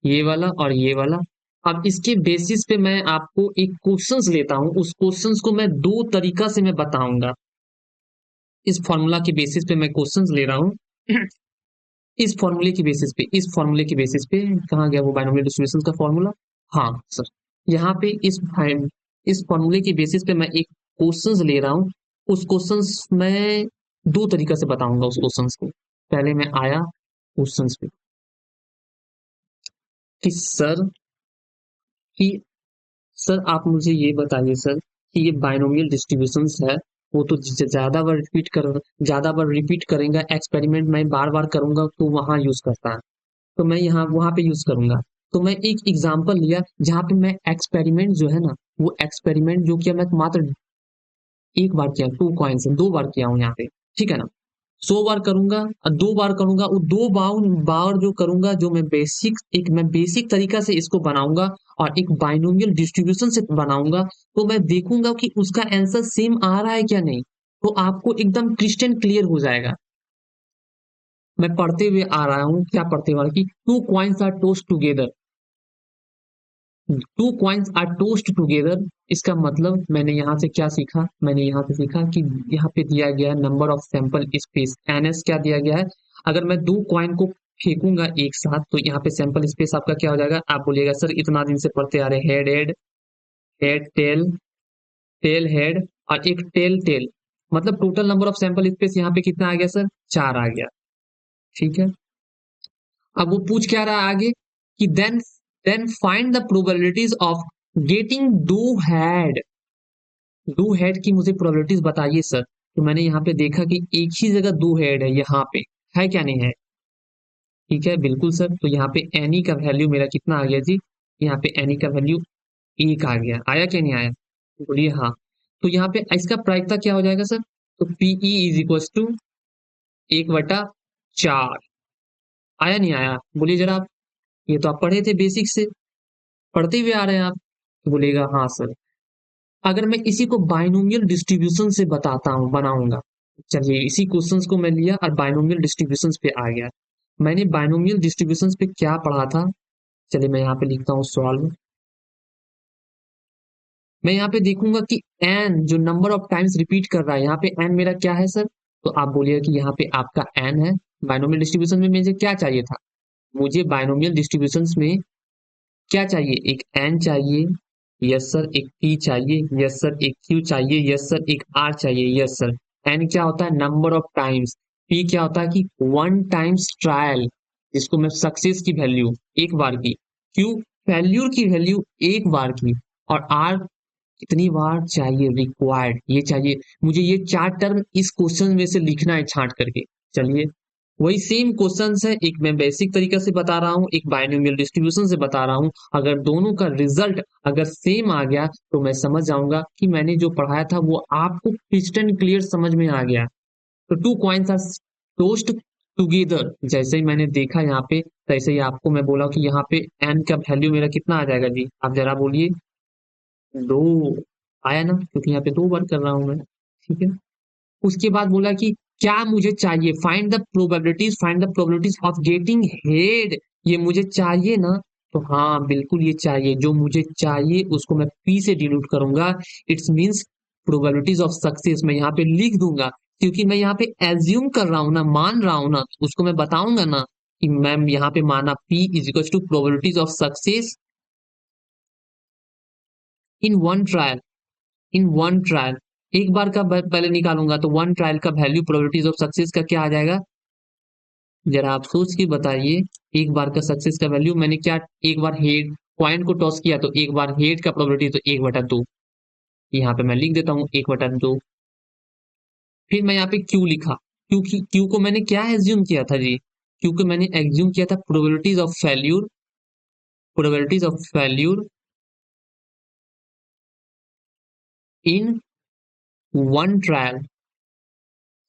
ये वाला और ये वाला। अब इसके बेसिस पे मैं आपको एक क्वेश्चंस लेता हूं, उस क्वेश्चंस को मैं दो तरीका से मैं बताऊंगा। इस फॉर्मूला के बेसिस पे मैं क्वेश्चंस ले रहा हूं। इस फॉर्मूले के बेसिस पे कहाँ गया वो बाइनोमियल डिस्ट्रीब्यूशन का फॉर्मूला? हाँ सर, यहाँ पे इस फॉर्मूले के बेसिस पे मैं एक क्वेश्चंस ले रहा हूँ। उस क्वेश्चंस में दो तरीका से बताऊंगा उस क्वेश्चंस को। पहले मैं आया क्वेश्चंस पे कि कि सर आप मुझे ये बताइए सर कि ये बाइनोमियल डिस्ट्रीब्यूशंस है, वो तो ज्यादा बार रिपीट करेंगे, एक्सपेरिमेंट मैं बार बार करूंगा तो वहां यूज करता है, तो मैं यहाँ वहां पे यूज करूंगा। तो मैं एक एग्जांपल लिया जहाँ पे मैं एक्सपेरिमेंट जो है ना, वो एक्सपेरिमेंट जो किया मैं मात्र एक बार किया, 2 कॉइन से 2 बार किया हूँ यहाँ पे, ठीक है ना। 100 बार करूंगा और 2 बार करूंगा, वो 2 बार जो करूंगा, जो मैं बेसिक तरीका से इसको बनाऊंगा और एक बाइनोमियल डिस्ट्रीब्यूशन से बनाऊंगा, तो मैं देखूंगा कि उसका आंसर सेम आ रहा है क्या नहीं। तो आपको एकदम क्रिस्टल क्लियर हो जाएगा। मैं पढ़ते हुए आ रहा हूँ, क्या पढ़ते हुए कि 2 coins are tossed together, 2 coins are tossed together. इसका मतलब मैंने यहाँ से क्या सीखा, मैंने यहाँ से सीखा कि यहाँ पे दिया गया है number of sample space, NS क्या दिया गया है। अगर मैं 2 कॉइन को फेंकूंगा एक साथ तो यहाँ पे सैंपल स्पेस आपका क्या हो जाएगा, आप बोलिएगा सर इतना दिन से पढ़ते आ रहे, head head, head tail, tail head और एक टेल टेल, मतलब total number of sample space यहाँ पे कितना आ गया सर, 4 आ गया, ठीक है। अब वो पूछ क्या रहा है आगे कि then find the probabilities of getting दो हेड की मुझे प्रोबेबिलिटीज बताइए सर। तो मैंने यहाँ पे देखा कि एक ही जगह 2 हेड है, यहाँ पे है क्या नहीं है, ठीक है बिल्कुल सर। तो यहाँ पे एनी का वैल्यू मेरा कितना आ गया जी, यहाँ पे एनी का वैल्यू 1 आ गया, आया क्या नहीं आया, बोलिए हाँ। तो यहाँ पे इसका प्रायिकता क्या हो जाएगा सर, तो पीई इज इक्वल टू 1/4, आया नहीं आया, बोलिए जरा आप। ये तो आप पढ़े थे बेसिक से, पढ़ते हुए आ रहे हैं आप, तो बोलेगा हाँ सर। अगर मैं इसी को बाइनोमियल डिस्ट्रीब्यूशन से बताता हूँ, बनाऊंगा, चलिए इसी क्वेश्चंस को मैं लिया और बाइनोमियल डिस्ट्रीब्यूशंस पे आ गया। मैंने बाइनोमियल डिस्ट्रीब्यूशंस पे क्या पढ़ा था, चलिए मैं यहाँ पे लिखता हूँ सॉल्व। मैं यहाँ पे देखूंगा कि एन जो नंबर ऑफ टाइम्स रिपीट कर रहा है, यहाँ पे एन मेरा क्या है सर, तो आप बोलिए कि यहाँ पे आपका एन है। बाइनोमियल डिस्ट्रीब्यूशन में मुझे क्या चाहिए था, मुझे बाइनोमियल डिस्ट्रीब्यूशंस में क्या चाहिए, एक एन चाहिए, यस सर, एक पी चाहिए, यस सर, एक क्यू चाहिए, यस सर, एक आर चाहिए, यस सर। एन क्या होता है, नंबर ऑफ टाइम्स। पी क्या होता है कि 1 टाइम्स ट्रायल, जिसको मैं सक्सेस की वैल्यू, एक बार की। क्यू, फेल्यूर की वैल्यू एक बार की। और आर, कितनी बार चाहिए, रिक्वायर्ड, ये चाहिए। मुझे ये 4 टर्म इस क्वेश्चन में से लिखना है छांट करके। चलिए वही सेम क्वेश्चन है, एक मैं बेसिक तरीका से बता रहा हूँ, एक बाइनोमियल डिस्ट्रीब्यूशन से बता रहा हूँ। अगर दोनों का रिजल्ट अगर सेम आ गया तो मैं समझ जाऊंगा कि मैंने जो पढ़ाया था वो आपको क्रिस्टल क्लियर समझ में आ गया। तो 2 कॉइन्स आर टोस्ट टुगेदर, जैसे ही मैंने देखा यहाँ पे, तैसे ही आपको मैं बोला कि यहाँ पे एन का वैल्यू मेरा कितना आ जाएगा जी, आप जरा बोलिए। 2 आया ना, क्योंकि यहाँ पे 2 बार कर रहा हूँ मैं, ठीक है। उसके बाद बोला कि क्या मुझे चाहिए, find the probabilities of getting head, ये मुझे चाहिए ना। तो हाँ बिल्कुल ये चाहिए, जो मुझे चाहिए उसको मैं पी से डिनोट करूंगा। It's means probabilities of success मैं यहाँ पे लिख दूंगा, क्योंकि मैं यहाँ पे एज्यूम कर रहा हूँ ना, मान रहा हूँ ना, उसको मैं बताऊंगा ना कि मैम यहाँ पे माना P is equal to probabilities of success in one trial, in one trial. एक बार का पहले निकालूंगा तो वन ट्रायल का वैल्यू प्रोबेबिलिटीज ऑफ सक्सेस का क्या आ जाएगा, जरा आप सोच के बताइए। एक बार का सक्सेस का वैल्यू मैंने क्या, एक बार हेड पॉइंट को टॉस किया तो एक बार हेड का प्रोबेबिलिटी तो 1/2, यहाँ पे मैं लिख देता हूँ 1/2। फिर मैं यहाँ पे क्यू लिखा, क्योंकि क्यू को मैंने क्या एज्यूम किया था जी, क्यू को मैंने एज्यूम किया था probabilities of failure, probabilities of failure in one trial.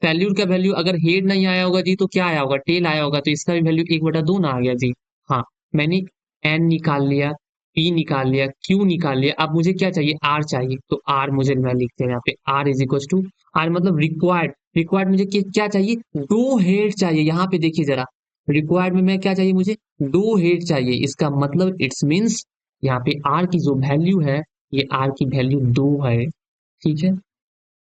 Failure का वैल्यू अगर हेड नहीं आया होगा जी तो क्या आया होगा, टेल आया होगा, तो इसका भी वैल्यू 1/2 ना आ गया जी। हाँ मैंने एन निकाल लिया, पी निकाल लिया, क्यू निकाल लिया, अब मुझे क्या चाहिए, आर चाहिए। तो आर मुझे मैं लिखते हैं यहाँ पे R is equal to, R मतलब रिक्वायर्ड, रिक्वायर्ड मुझे क्या चाहिए, दो हेड चाहिए। यहाँ पे देखिए जरा, रिक्वायर्ड में मैं क्या चाहिए, मुझे दो हेड चाहिए। इसका मतलब इट्स मीन्स यहाँ पे आर की जो वैल्यू है, ये आर की वैल्यू 2 है। ठीक है,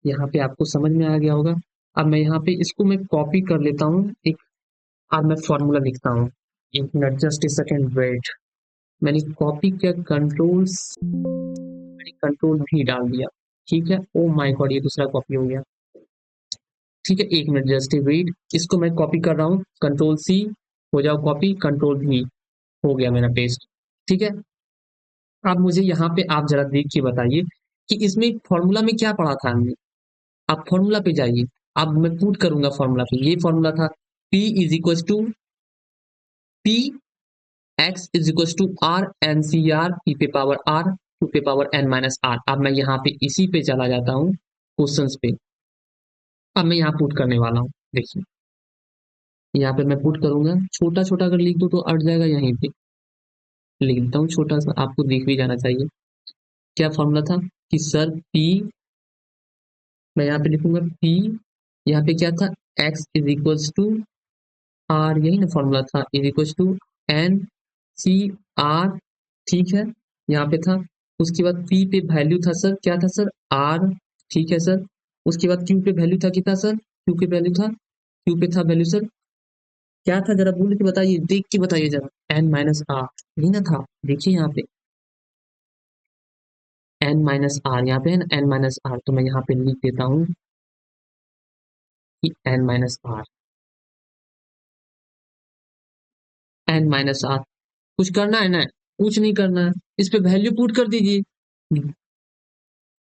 यहाँ पे आपको समझ में आ गया होगा। अब मैं यहाँ पे इसको मैं कॉपी कर लेता हूँ एक, अब मैं फॉर्मूला लिखता हूँ। एक minute, just a second wait. मैंने कॉपी किया, कंट्रोल भी डाल दिया। ठीक है, ओ माय गॉड ये दूसरा कॉपी हो गया। ठीक है, एक मिनट जस्ट ए वेट, इसको मैं कॉपी कर रहा हूँ, कंट्रोल सी, हो जाओ कॉपी, कंट्रोल भी, हो गया मेरा पेस्ट। ठीक है, अब मुझे यहाँ पे आप जरा देख के बताइए कि इसमें फॉर्मूला में क्या पढ़ा था हमने। आप फॉर्मूला पे जाइए, अब मैं पुट करूंगा फॉर्मूला पे, ये फॉर्मूला था P is equal to P X is equal to R N C R P पे पावर आर टू पे पावर एन माइनस आर। अब मैं यहाँ पे इसी पे चला जाता हूँ क्वेश्चंस पे। अब मैं यहाँ पुट करने वाला हूँ, देखिए यहाँ पे मैं पुट करूंगा, छोटा छोटा अगर लिख दो तो अट जाएगा, यहीं पे लिख देता हूँ छोटा सा, आपको दिख भी जाना चाहिए। क्या फॉर्मूला था कि सर P, मैं यहाँ पे लिखूंगा P, यहाँ पे क्या था, X is equals to R, यही ना फॉर्मूला था, is equal to N C R. ठीक है, यहाँ पे था। उसके बाद पी पे वैल्यू था सर, क्या था सर, आर। ठीक है सर, उसके बाद क्यू पे वैल्यू था कितना सर, क्यू पे वैल्यू था, क्यू पे था वैल्यू सर, क्या था जरा बोल के बताइए, देख के बताइए जरा, एन माइनस आर, यही ना था। देखिए यहाँ पे एन माइनस आर, यहाँ पे है ना एन माइनस आर, तो मैं यहाँ पे लिख देता हूँ कि N minus R, N minus R. कुछ करना है ना, कुछ नहीं करना है, इस पे वैल्यू पुट कर दीजिए।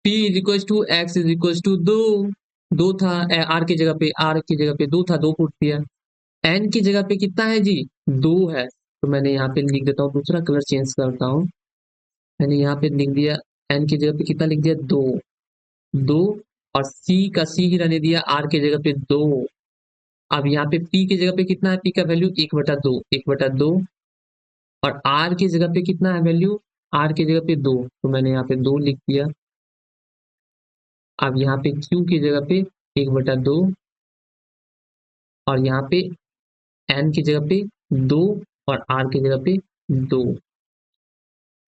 P is equal to X is equal to दो, दो था, आर की जगह पे, आर की जगह पे दो था, दो पुट दिया। एन की जगह पे कितना है जी, दो है, तो मैंने यहाँ पे लिख देता हूँ, दूसरा कलर चेंज करता हूँ। मैंने यहाँ पे लिख दिया, एन की जगह पे कितना लिख दिया, दो, दो, और सी का सी ही रहने दिया, आर की जगह पे दो। अब यहाँ पे पी की जगह पे कितना है, पी का वैल्यू 1/2, 1/2, और आर की जगह पे कितना है वैल्यू, आर की जगह पे दो, तो मैंने यहाँ पे दो लिख दिया। अब यहाँ पे क्यू की जगह पे 1/2, और यहाँ पे एन की जगह पे दो, और आर की जगह पे दो।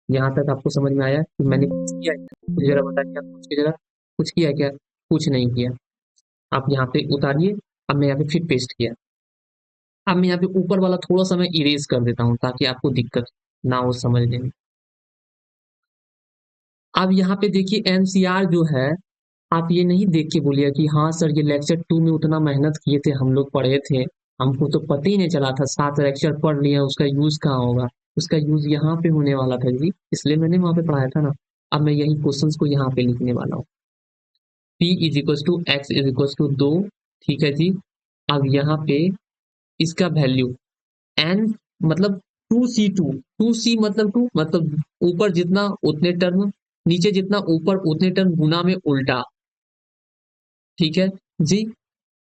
यहाँ तक आपको समझ में आया कि मैंने कुछ किया क्या, मुझे जरा बताइए, आप कुछ की जगह कुछ किया क्या, कुछ नहीं किया। आप यहाँ पे उतारिए, अब मैं यहाँ पे फिर पेस्ट किया। अब मैं यहाँ पे ऊपर वाला थोड़ा सा मैं इरेज कर देता हूँ ताकि आपको दिक्कत ना हो समझने में। अब यहाँ पे देखिए एनसीआर जो है, आप ये नहीं देख के बोलिए कि हाँ सर ये लेक्चर 2 में उतना मेहनत किए थे, हम लोग पढ़े थे, हमको तो पता ही नहीं चला था, 7 लेक्चर पढ़ लिया, उसका यूज कहाँ होगा। उसका यूज यहाँ पे होने वाला था जी, इसलिए मैंने वहां पे पढ़ाया था ना। अब मैं यही क्वेश्चंस को यहाँ पे लिखने वाला हूँ, P is equal to X is equal to दो। ठीक है जी, अब यहाँ पे इसका वैल्यू एन मतलब 2C2, 2C मतलब 2 मतलब ऊपर जितना उतने टर्म, नीचे जितना ऊपर उतने टर्म, गुना में उल्टा। ठीक है जी,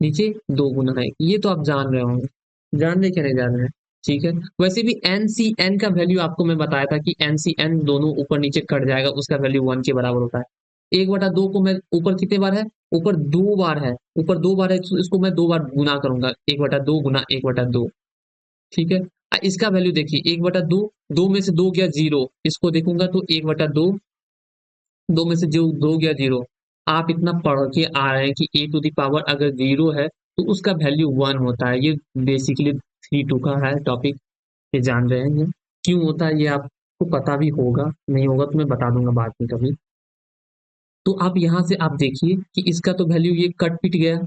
नीचे दो गुना है, ये तो आप जान रहे होंगे, जान रहे क्या नहीं जान रहे। ठीक है, वैसे भी एन सी एन का वैल्यू आपको मैं बताया था कि एन सी एन दोनों ऊपर नीचे कट जाएगा, उसका वैल्यू 1 के बराबर होता है। 1/2 को मैं ऊपर कितने बार है, ऊपर 2 बार है, ऊपर 2 बार है, तो इसको मैं 2 बार गुना करूंगा, 1/2 गुना 1/2। ठीक है। इसका वैल्यू देखिए, 1/2, 2 में से 2 गया 0, इसको देखूंगा तो 1/2, 2 में से जो 2 गया 0। आप इतना पढ़ के आ रहे हैं कि ए टू द पावर अगर 0 है तो उसका वैल्यू 1 होता है। ये बेसिकली 3-2 का है टॉपिक, ये जान रहे हैं ये क्यों होता है, ये आपको पता भी होगा, नहीं होगा तो मैं बता दूंगा बाद में कभी। तो आप यहाँ से आप देखिए कि इसका तो वैल्यू ये कट पिट गया,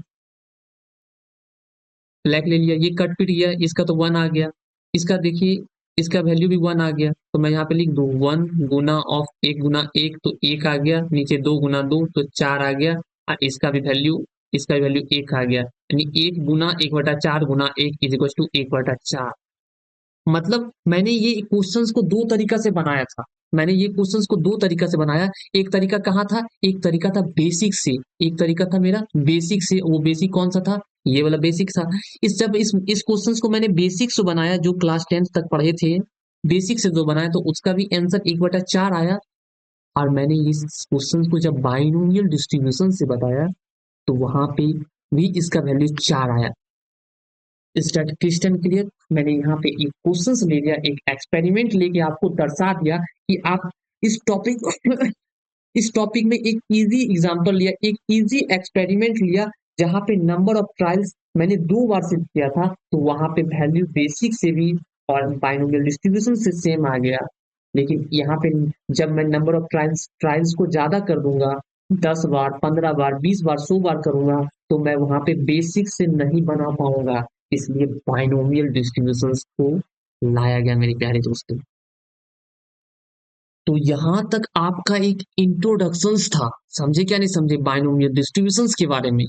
ब्लैक ले लिया, ये कट पिट गया, इसका तो 1 आ गया। इसका देखिए, इसका वैल्यू भी 1 आ गया, तो मैं यहाँ पे लिख दूं 1 गुना ऑफ 1 गुना 1 तो 1 आ गया, नीचे 2 गुना 2 तो 4 आ गया, और इसका भी वैल्यू 1 आ गया, यानी 1 गुना 1/4 गुना 1 इज इक्वल टू 1/4। मतलब मैंने ये क्वेश्चंस को दो तरीका से बनाया था, मैंने ये क्वेश्चंस को दो तरीका से बनाया। एक तरीका कहाँ था, एक तरीका था बेसिक से, एक तरीका था मेरा बेसिक से। वो बेसिक कौन सा था, ये वाला बेसिक था। इस क्वेश्चंस को मैंने बेसिक से बनाया, जो क्लास 10 तक पढ़े थे, बेसिक से जो बनाया, तो उसका भी आंसर 1/4 आया। और मैंने इस क्वेश्चन को जब बाइनोमियल डिस्ट्रीब्यूशन से बताया तो वहां पे भी इसका वैल्यू 4 आया। Crystal clear. मैंने यहाँ पे एक क्वेश्चन ले लिया, एक एक्सपेरिमेंट लेके आपको दर्शा दिया कि आप इस टॉपिक इस टॉपिक में एक इजी एग्जांपल लिया, एक इजी एक्सपेरिमेंट लिया, जहां पे नंबर ऑफ ट्रायल्स मैंने 2 बार से किया था, तो वहां पे वैल्यू बेसिक से भी और बाइनोमियल डिस्ट्रीब्यूशन से सेम आ गया। लेकिन यहाँ पे जब मैं नंबर ऑफ ट्रायल्स ट्रायल्स को ज्यादा कर दूंगा, 10 बार 15 बार 20 बार 100 बार करूंगा, तो मैं वहां पे बेसिक से नहीं बना पाऊंगा। इसलिए बाइनोमियल डिस्ट्रीब्यूशन को लाया गया मेरे प्यारे दोस्तों। तो यहां तक आपका एक इंट्रोडक्शन था, समझे क्या नहीं समझे बाइनोमियल डिस्ट्रीब्यूशंस के बारे में।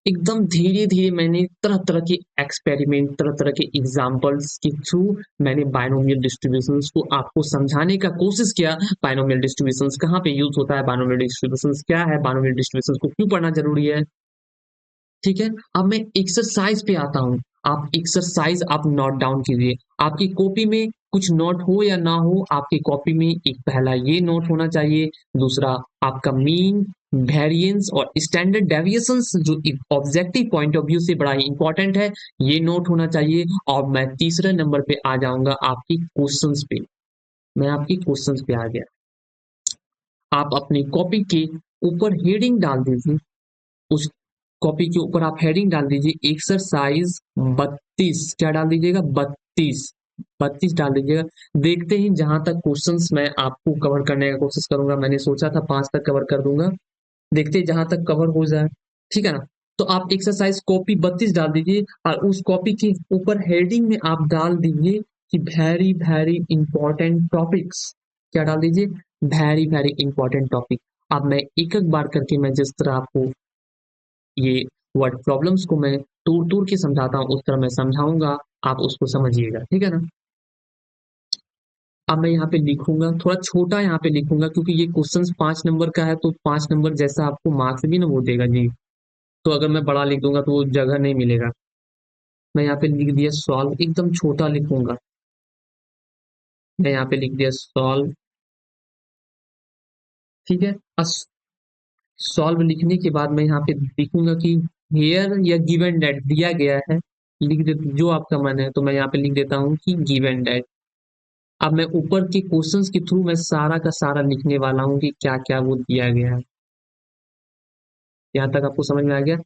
एकदम धीरे धीरे मैंने तरह तरह के एक्सपेरिमेंट, तरह तरह के एग्जांपल्स के थ्रू मैंने बाइनोमियल डिस्ट्रीब्यूशंस को आपको समझाने का कोशिश किया। बाइनोमियल डिस्ट्रीब्यूशंस कहाँ पे यूज होता है, बाइनोमियल डिस्ट्रीब्यूशंस क्या है, बाइनोमियल डिस्ट्रीब्यूशंस को क्यों पढ़ना जरूरी है। ठीक है। अब मैं एक्सरसाइज पे आता हूँ। आप एक्सरसाइज आप नोट डाउन कीजिए। आपकी कॉपी में कुछ नोट हो या ना हो, आपकी कॉपी में एक पहला ये नोट होना चाहिए, दूसरा आपका मीन, वेरिएंस और स्टैंडर्ड डेविएशंस जो ऑब्जेक्टिव पॉइंट ऑफ व्यू से बड़ा ही इंपॉर्टेंट है, ये नोट होना चाहिए। और मैं तीसरे नंबर पे आ जाऊंगा आपकी क्वेश्चंस पे। मैं आपकी क्वेश्चंस पे आ गया। आप अपनी कॉपी के ऊपर हेडिंग डाल दीजिए, उस कॉपी के ऊपर आप हेडिंग डाल दीजिए एक्सरसाइज 32। क्या डाल दीजिएगा, 32, 32 डाल दीजिएगा। देखते ही जहां तक क्वेश्चंस मैं आपको कवर करने का कोशिश करूंगा, मैंने सोचा था 5 तक कवर कर दूंगा, देखते ही जहां तक कवर हो जाए। ठीक है ना। तो आप एक्सरसाइज कॉपी 32 डाल दीजिए, और उस कॉपी के ऊपर हेडिंग में आप डाल दीजिए कि वेरी वेरी इंपॉर्टेंट टॉपिक्स। क्या डाल दीजिए, वेरी वेरी इंपॉर्टेंट टॉपिक। अब मैं एक एक बार करके, मैं जिस तरह आपको ये वर्ड प्रॉब्लम्स को मैं तोड़ तोड़ के समझाता हूँ, उस तरह मैं समझाऊंगा, आप उसको समझिएगा। ठीक है ना। अब मैं यहाँ पे लिखूंगा, थोड़ा छोटा यहाँ पे लिखूंगा, क्योंकि ये क्वेश्चन 5 नंबर का है, तो 5 नंबर जैसा आपको मार्क्स भी ना वो देगा जी। तो अगर मैं बड़ा लिख दूंगा तो वो जगह नहीं मिलेगा। मैं यहाँ पे लिख दिया सॉल्व, एकदम छोटा लिखूंगा। मैं यहाँ पे लिख दिया सॉल्व। ठीक है। सॉल्व लिखने के बाद मैं यहाँ पे लिखूंगा कि हेयर या गिवन डेट दिया गया है, लिख दे जो आपका मन है, तो मैं यहाँ पे लिख देता हूँ कि गिवन डेट। अब मैं ऊपर के क्वेश्चंस के थ्रू मैं सारा का सारा लिखने वाला हूँ कि क्या क्या वो दिया गया है। यहाँ तक आपको समझ में आ गया।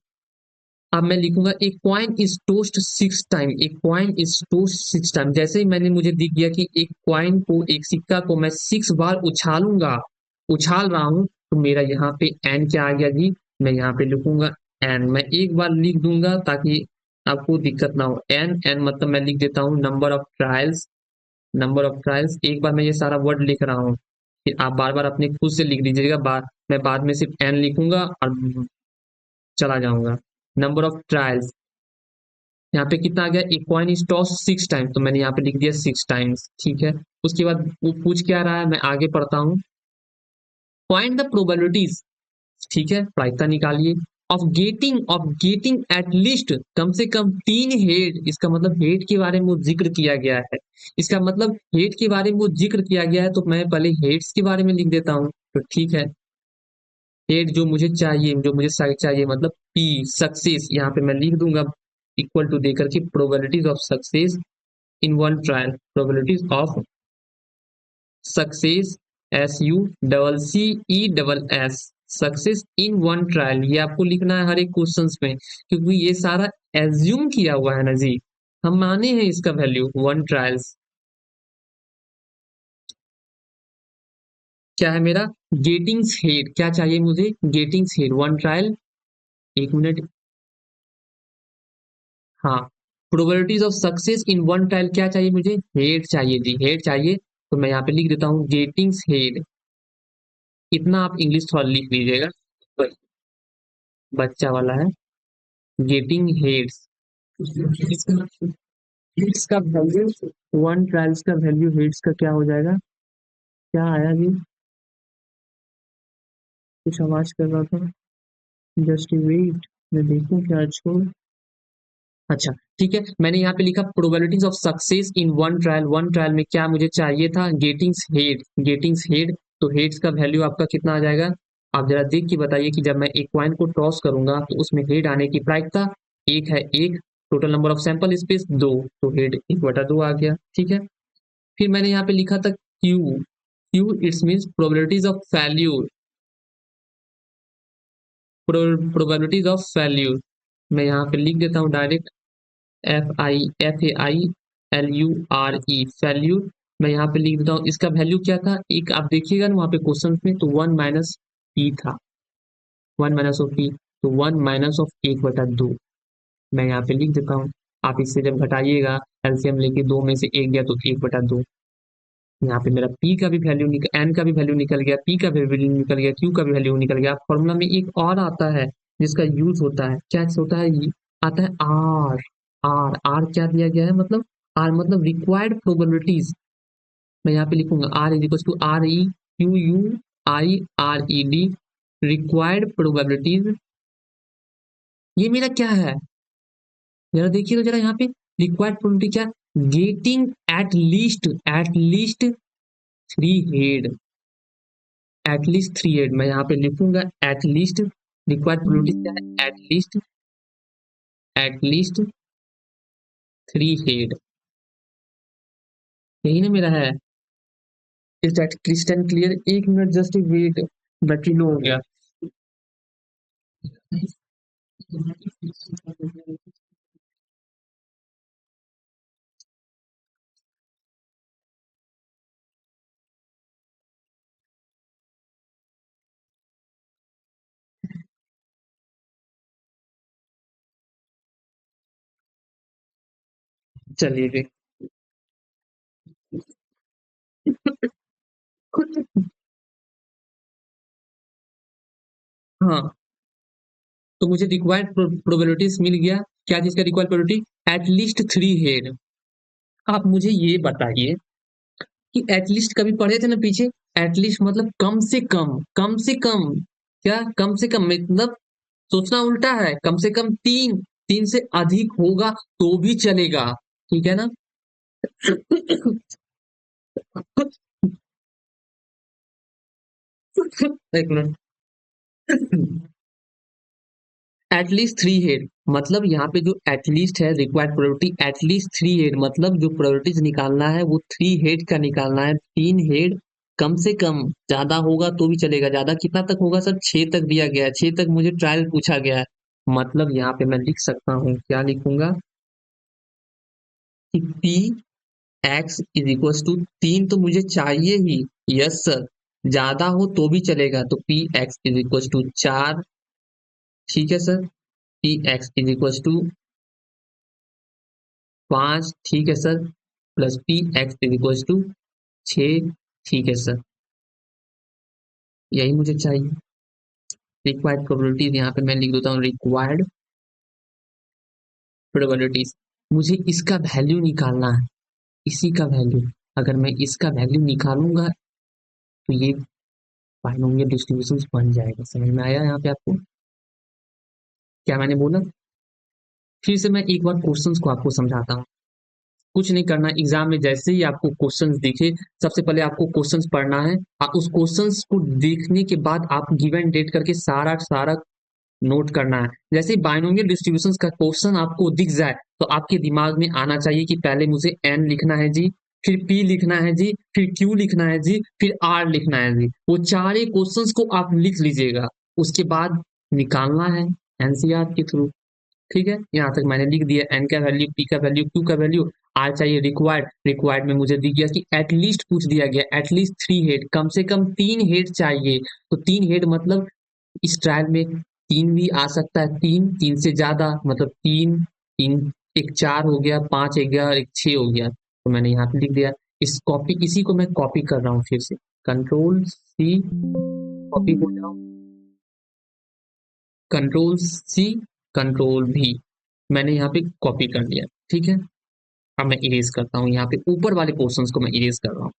अब मैं लिखूंगा एक कॉइन इज टोस्ट 6 टाइम, एक कॉइन इज टोस्ट 6 टाइम। जैसे ही मैंने मुझे दिख गया कि एक कॉइन को, एक सिक्का को मैं 6 बार उछालूंगा, उछाल रहा हूं, तो मेरा यहाँ पे एन क्या आ गया जी, मैं यहाँ पे लिखूंगा एन। मैं एक बार लिख दूंगा ताकि आपको दिक्कत ना हो। एन एन मतलब मैं लिख देता हूँ number of trials, number of trials. एक बार मैं ये सारा वर्ड लिख रहा हूँ, फिर आप बार बार अपने खुद से लिख दीजिएगा। मैं बाद में सिर्फ एन लिखूंगा और चला जाऊंगा। नंबर ऑफ ट्रायल्स, यहाँ पे कितना आ गया, एक कॉइन इज टॉस 6 टाइम्स, तो मैंने यहाँ पे लिख दिया 6 टाइम्स। ठीक है। उसके बाद वो पूछ क्या रहा है, मैं आगे पढ़ता हूँ। फाइंड द प्रोबेबिलिटीज, ठीक है, प्रायिकता निकालिए, ऑफ गेटिंग एट लीस्ट, कम से कम 3 हेड। इसका मतलब हेड के बारे में वो जिक्र किया गया है, इसका मतलब हेड के बारे में वो जिक्र किया गया है, तो मैं पहले हेड्स के बारे में लिख देता हूँ। तो ठीक है, हेड जो मुझे चाहिए, जो मुझे चाहिए, मतलब पी सक्सेस, यहाँ पे मैं लिख दूंगा इक्वल टू देकर के probabilities of success in one trial, probabilities of success, S U double C E double S, success in one trial, ये आपको लिखना है हर एक क्वेश्चंस में, क्योंकि ये सारा एज्यूम किया हुआ है ना जी, हम माने हैं इसका वैल्यू वन ट्रायल्स। क्या है मेरा गेटिंग्स हेड, क्या चाहिए मुझे, गेटिंग्स हेड वन ट्रायल, एक मिनट, हाँ, probabilities of success in one trial क्या चाहिए मुझे, हेड चाहिए जी, हेड चाहिए, तो मैं यहाँ पे लिख देता हूँ गेटिंग्स हेड, इतना आप इंग्लिश थोड़ा लिख लीजिएगा, बच्चा वाला है, गेटिंग हेड्स, हेड्स का वैल्यू, वन ट्रायल्स का वैल्यू हेड्स का क्या हो जाएगा, क्या आया जी, कुछ आवाज कर रहा था, जस्ट वेट, मैं देखूं क्या छोड़, अच्छा ठीक है, मैंने यहाँ पे लिखा probabilities of success in one trial, one trial में क्या मुझे चाहिए था, गेटिंग्स हेड, गेटिंग्स हेड, तो हेड्स का वैल्यू आपका कितना आ जाएगा, आप जरा देख के बताइए कि जब मैं एक कॉइन को टॉस करूंगा तो उसमें हेड आने की प्रायिकता एक है, एक, total number of sample space दो, तो हेड एक बटा दो आ गया, ठीक है। फिर मैंने यहाँ पे लिखा था Q, Q it's means probabilities of failure, probabilities of failure, मैं यहाँ पे लिख देता हूँ डायरेक्ट, FAILURE, वैल्यूर, मैं यहाँ पे लिख देता हूँ, इसका वैल्यू क्या था, एक आप देखिएगा ना वहाँ पे क्वेश्चन में, तो वन माइनस पी था, वन माइनस ऑफ पी, तो वन माइनस ऑफ एक बटा दो, मैं यहाँ पे लिख देता हूँ, आप इससे जब घटाइएगा एलसीएम लेके, दो में से एक गया तो एक बटा दो, यहाँ पे मेरा पी का भी वैल्यू निकल, एन का भी वैल्यू निकल गया, पी का भी वैल्यू निकल गया, क्यू का भी वैल्यू निकल गया। फॉर्मूला में एक और आता है जिसका यूज होता है, क्या होता है, ये आता है आर, आर, आर क्या दिया गया है, मतलब आर मतलब रिक्वायर्ड प्रोबेबिलिटीज, मैं यहाँ पे लिखूंगा R is equal to R E Q U I R E D, required probabilities, ये मेरा क्या है, जरा देखिए तो जरा यहाँ पे रिक्वायर्ड प्रोबेबिलिटी क्या, getting at least three head, at least three head, मैं यहाँ पे लिखूंगा एटलीस्ट, रिक्वायर्ड प्रोबेबिलिटी क्या है, एटलीस्ट थ्री हेड, यही ना मेरा है, इज दैट क्रिस्टल क्लियर, एक minute just wait, battery low हो गया, चलिए जी, हाँ, तो मुझे रिक्वायर्ड प्रोबेबिलिटीज मिल गया, क्या चीज का required probability, at least three head, आप मुझे ये बताइए कि एटलीस्ट कभी पढ़े थे ना पीछे, एटलीस्ट मतलब कम से कम, कम से कम, क्या कम से कम मतलब सोचना उल्टा है, कम से कम तीन, तीन से अधिक होगा तो भी चलेगा, ठीक है ना। एक मिनट, एटलीस्ट थ्री हेड मतलब यहाँ पे जो एटलीस्ट है, required probability at least three head, मतलब जो प्रोबेबिलिटीज निकालना है वो थ्री हेड का निकालना है, तीन हेड कम से कम, ज्यादा होगा तो भी चलेगा, ज्यादा कितना तक होगा सर, छह तक दिया गया है, छह तक मुझे ट्रायल पूछा गया है, मतलब यहाँ पे मैं लिख सकता हूँ, क्या लिखूंगा कि P X is equal to, तीन तो मुझे चाहिए ही, यस सर, ज्यादा हो तो भी चलेगा, तो P X is equal to चार, ठीक है sir, P X is equal to पांच, ठीक है sir, plus P X is equal to छः, ठीक है सर, यही मुझे चाहिए, रिक्वायर्ड प्रोबेबिलिटीज यहाँ पे मैं लिख देता हूँ, रिक्वायर्ड प्रोबेबिलिटीज, मुझे इसका वैल्यू निकालना है, इसी का वैल्यू, अगर मैं इसका वैल्यू निकालूंगा तो ये बाइनोमियल डिस्ट्रीब्यूशन बन जाएगा, समझ में आया यहाँ पे आपको, क्या मैंने बोला, फिर से मैं एक बार क्वेश्चंस को आपको समझाता हूँ, कुछ नहीं करना। एग्जाम में जैसे ही आपको क्वेश्चंस दिखे, सबसे पहले आपको क्वेश्चंस पढ़ना है। उस क्वेश्चंस को देखने के बाद आप गिवन डेट करके सारा सारा नोट करना है। जैसे ही बाइनोमियल डिस्ट्रीब्यूशंस का क्वेश्चन आपको दिख जाए तो आपके दिमाग में आना चाहिए कि पहले मुझे एन लिखना है जी, फिर पी लिखना है जी, फिर क्यू लिखना है जी, फिर आर लिखना है जी। वो चारे क्वेश्चंस को आप लिख लीजिएगा। उसके बाद निकालना है एनसीआर के थ्रू। ठीक है, यहाँ तक मैंने लिख दिया। एन का वैल्यू, पी का वैल्यू, क्यू का वैल्यू, आर चाहिए रिक्वायर्ड। रिक्वायर्ड में मुझे दिख गया कि एटलीस्ट पूछ दिया गया, एटलीस्ट 3 हेड, कम से कम 3 हेड चाहिए। तो 3 हेड मतलब इस ट्रायल में 3 भी आ सकता है, 3 से ज्यादा, मतलब 3 3, एक 4 हो गया, 5 एक गया, एक 6 हो गया। तो मैंने यहाँ पे लिख दिया। इसी को मैं कॉपी कर रहा हूँ फिर से, कंट्रोल सी, कॉपी हो जाओ, कंट्रोल सी, कंट्रोल भी, मैंने यहाँ पे कॉपी कर लिया। ठीक है, अब मैं इरेज करता हूँ, यहाँ पे ऊपर वाले पोर्शंस को मैं इरेज कर रहा हूँ।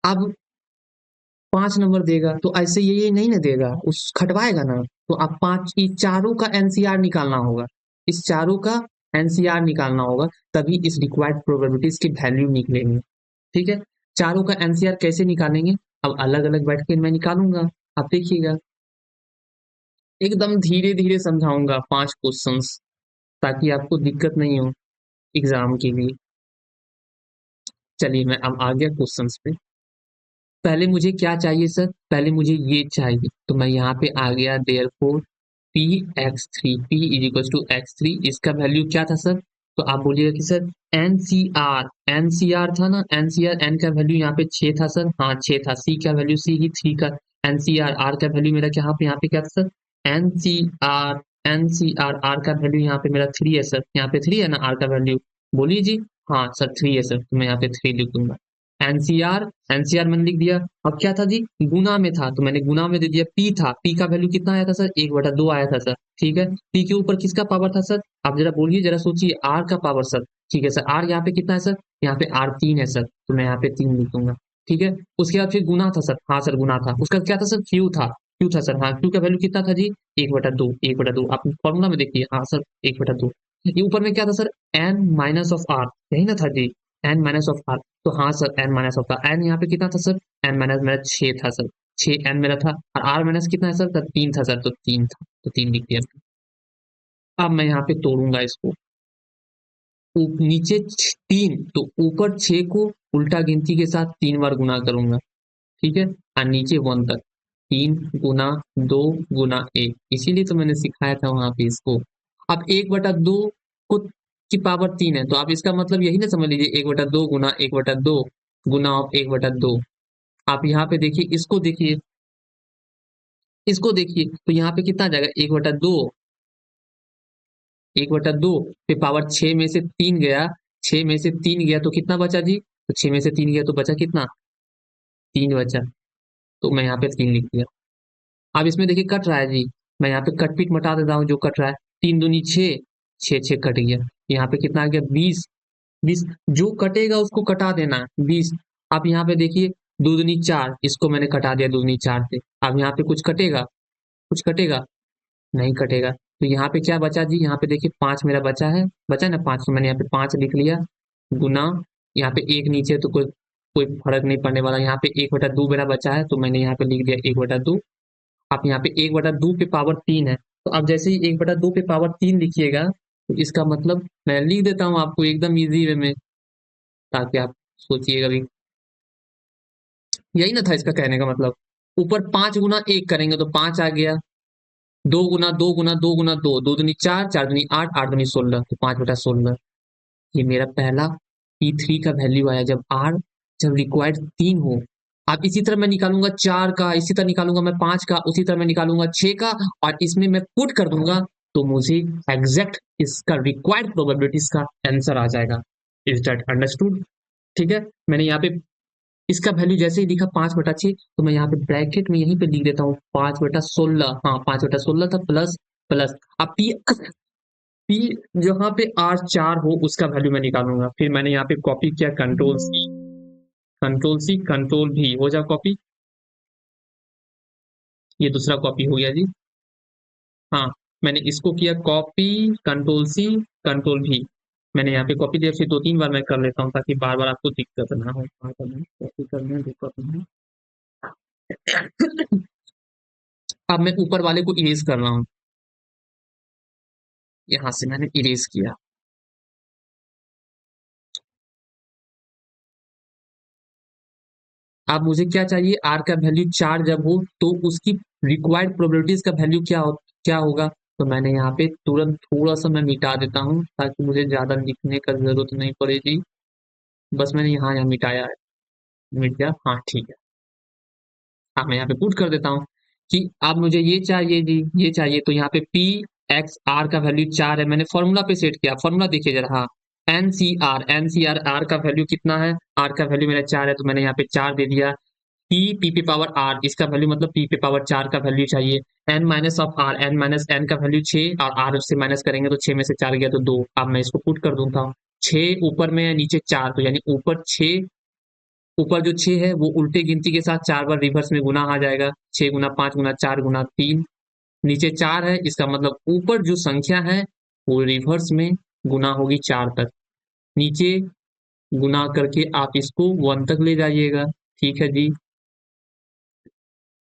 अब 5 नंबर देगा तो ऐसे ये नहीं ना देगा, उस खटवाएगा ना। तो आप पांच, ये चारों का एनसीआर निकालना होगा। इस चारों का एनसीआर निकालना होगा, तभी इस रिक्वायर्ड प्रोबेबिलिटीज की वैल्यू निकलेंगे। ठीक है, चारों का एनसीआर कैसे निकालेंगे, अब अलग अलग बैठ के मैं निकालूंगा, आप देखिएगा। एकदम धीरे धीरे समझाऊंगा 5 क्वेश्चंस, ताकि आपको दिक्कत नहीं हो एग्जाम के लिए। चलिए मैं अब आ गया क्वेश्चंस पे। पहले मुझे क्या चाहिए सर, पहले मुझे ये चाहिए, तो मैं यहाँ पे आ गया। Therefore P X three, P is equal to X three, इसका वैल्यू क्या था सर। तो आप बोलिएगा कि sir N C R, N C R था ना, एन सी आर, एन का वैल्यू यहाँ पे 6 था सर, हाँ 6 था। सी का वैल्यू, सी ही 3 का। एन सी आर, आर का वैल्यू मेरा यहाँ पे क्या था sir, N C R, N C R, R का वैल्यू यहाँ पे मेरा 3 है सर, यहाँ पे 3 है ना आर का वैल्यू। बोलिए जी, हाँ सर 3 है सर, तो मैं यहाँ पे 3 लिख दूंगा। एनसीआर, एनसीआर मैंने लिख दिया। अब क्या था जी, गुना में था, तो मैंने गुना में दे दिया। पी था, पी का वैल्यू कितना आया था सर, 1/2 आया था सर। ठीक है, पी के ऊपर किसका पावर था सर, आप जरा बोलिए, जरा सोचिए, आर का पावर सर। ठीक है सर, आर यहाँ पे कितना है सर, यहाँ पे आर 3 है सर, तो मैं यहाँ पे 3 लिखूंगा। ठीक है, उसके बाद फिर गुना था सर, हाँ सर गुना था। उसका क्या था सर, क्यू था, क्यू था सर, हाँ क्यू का वैल्यू कितना था जी, 1/2, 1/2। आप फॉर्मूला में देखिए, हाँ सर 1/2। ये ऊपर में क्या था sir, N minus of R, यही ना था जी, एन माइनस ऑफ आर। तो हाँ sir N minus of R, N यहाँ पे कितना था सर, एन माइनस मेरा 6 था सर, 6 एन मेरा था। और आर माइनस कितना है सर, 3 था सर, तो 3 था, तो 3 लिख दिया। अब मैं यहाँ पे तोड़ूंगा इसको। नीचे 3, तो ऊपर 6 को उल्टा गिनती के साथ 3 बार गुना करूंगा। ठीक है, और नीचे 1 तक, 3 गुना 2 गुना 1, इसीलिए तो मैंने सिखाया था वहां पे इसको। अब 1/2 को की पावर 3 है, तो आप इसका मतलब यही ना समझ लीजिए, 1/2 गुना 1/2 गुना ऑफ 1/2। आप यहाँ पे देखिए, इसको देखिए, इसको देखिए, तो यहाँ पे कितना आ जाएगा, 1/2, 1/2 पे पावर 6 में से 3 गया, 6 में से 3 गया तो कितना बचा जी, तो 6 में से 3 गया तो बचा कितना, 3 बचा। तो मैं यहाँ पे 3 लिख दिया। अब इसमें देखिए कट रहा है जी, मैं यहाँ पे कट पीट मटा देता हूँ जो कट रहा है। 3 दूनी 6, 6 6 कट गया। यहाँ पे कितना आ गया, 20, 20 जो कटेगा उसको कटा देना, 20। अब यहाँ पे देखिए 2 दूनी 4, इसको मैंने कटा दिया 2 दूनी 4 से। अब यहाँ पे कुछ कटेगा, कुछ कटेगा, नहीं कटेगा। तो यहाँ पे क्या बचा जी, यहाँ पे देखिए 5 मेरा बचा है, बचा ना 5, तो मैंने यहाँ पे 5 लिख लिया। गुना, यहाँ पे 1 नीचे तो कोई कोई फर्क नहीं पड़ने वाला। यहाँ पे 1/2 मेरा बचा है, तो मैंने यहाँ पे लिख दिया 1/2। आप यहाँ पे 1/2 पे पावर 3 है, तो आप जैसे ही 1/2 पे पावर 3 लिखिएगा, तो इसका मतलब मैं लिख देता हूँ आपको एकदम इजी वे में, ताकि आप सोचिएगा भी। यही ना था इसका कहने का मतलब। ऊपर 5 गुना 1 करेंगे तो 5 आ गया, 2 गुना 2 गुना 2 गुना 2, 2 दूनी 4, 4 दूनी 8, 8 दूनी 16, तो 5/16। ये मेरा पहला P3 का वैल्यू आया, जब आर, जब रिक्वायर्ड 3 हो। अब इसी तरह मैं निकालूंगा 4 का, इसी तरह निकालूंगा मैं 5 का, उसी तरह मैं निकालूंगा 6 का, और इसमें मैं पुट कर दूंगा, तो मुझे एग्जैक्ट इसका रिक्वायर्ड प्रोबेबिलिटीज का आंसर आ जाएगा। Is that understood. ठीक है, मैंने यहाँ पे इसका वैल्यू जैसे ही लिखा 5/6, तो मैं यहाँ पे ब्रैकेट में यहीं पे लिख देता हूँ 5/16, हाँ 5/16 था, प्लस प्लस। अब पी जहाँ पे R4 हो उसका वैल्यू मैं निकालूंगा। फिर मैंने यहाँ पे कॉपी किया, control C, control C, control V, हो जाओ कॉपी। ये दूसरा कॉपी हो गया जी। हाँ, मैंने इसको किया copy, control C, control V. मैंने यहाँ पे कॉपी दिया, फिर 2-3 बार मैं कर लेता हूँ ताकि बार-बार आपको दिक्कत ना हो। कॉपी करने में दिक्कत ना हो। अब मैं ऊपर वाले को इरेज कर रहा हूँ। यहाँ से मैंने इरेज किया। अब मुझे क्या चाहिए, आर का वैल्यू 4 जब हो तो उसकी रिक्वायर्ड प्रोबेबिलिटीज का वैल्यू क्या होगा। तो मैंने यहाँ पे तुरंत थोड़ा सा मैं मिटा देता हूँ ताकि मुझे ज्यादा लिखने का जरूरत नहीं पड़ेगी। बस मैंने यहाँ मिटाया है, मिट गया। हाँ ठीक है। अब मैं यहाँ पे पुट कर देता हूँ कि अब मुझे ये चाहिए जी, ये चाहिए। तो यहाँ पे पी एक्स आर का वैल्यू 4 है, मैंने फॉर्मूला पे सेट किया। फॉर्मूला देखिए जरा। हाँ, एन सी आर आर का वैल्यू कितना है, आर का वैल्यू मेरा 4 है, तो मैंने यहाँ पे 4 दे दिया। पी पे पावर आर, इसका वैल्यू मतलब पी पे पावर 4 का वैल्यू चाहिए। N minus of R, N minus N का वैल्यू 6 और आर से माइनस करेंगे तो 6 में से 4 गया तो 2। अब मैं इसको पुट कर दूंगा। 6 ऊपर में है, नीचे 4, तो यानी ऊपर 6, ऊपर जो 6 है वो उल्टे गिनती के साथ 4 बार रिवर्स में गुना आ जाएगा। 6 गुना 5 गुना 4 गुना 3, नीचे 4 है, इसका मतलब ऊपर जो संख्या है वो रिवर्स में गुना होगी 4 तक। नीचे गुना करके आप इसको 1 तक ले जाइएगा। ठीक है जी।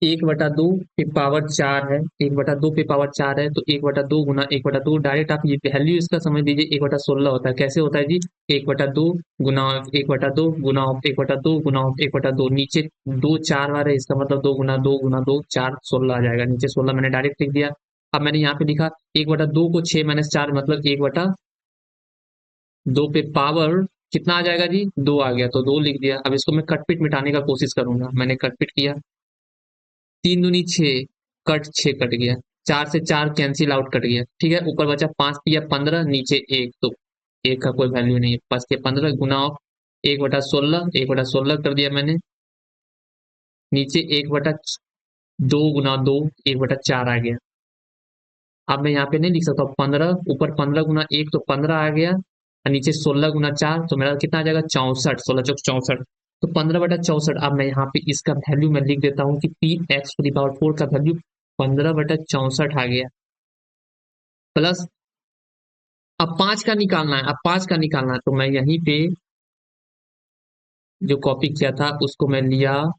1/2 पे पावर 4 है, 1/2 पे पावर 4 है, तो 1/2 गुना 1/2 डायरेक्ट आप ये वैल्यू इसका समझ लीजिए। 1/16 होता है। कैसे होता है जी, 1/2 गुना 1/2 गुना 1/2 गुना 1/2, नीचे 2 4 बार है, इसका मतलब 2 गुना 2 गुना 2 4 16 आ जाएगा। नीचे 16 मैंने डायरेक्ट लिख दिया। अब मैंने यहाँ पे लिखा 1/2 को 6 माइनस 4 मतलब 1/2 पे पावर कितना आ जाएगा जी, 2 आ गया, तो 2 लिख दिया। अब इसको मैं कटपिट मिटाने का कोशिश करूंगा। मैंने कटपिट किया, 3 दूनी 6, कट 6 कट गया। 4 से 4 कैंसिल आउट कट गया। ठीक है, ऊपर बचा 5 या 15, नीचे 1, तो 1 का कोई वैल्यू नहीं है। 5 के 15 गुना ऑफ 1/16, 1/16 कर दिया मैंने। नीचे 1/2 गुना 2, 1/4 आ गया। अब मैं यहाँ पे नहीं लिख सकता 15, ऊपर 15 गुना 1 तो 15 आ गया, और नीचे 16 गुना 4 तो मेरा कितना आ जाएगा 64, 16 × 4 = 64। तो 15/64। अब मैं यहाँ पे इसका वैल्यू मैं लिख देता हूँ कि P X to the power 4 का वैल्यू 15/64 आ गया। प्लस अब 5 का निकालना है, अब 5 का निकालना है, तो मैं यहीं पे जो कॉपी किया था उसको मैं लिया,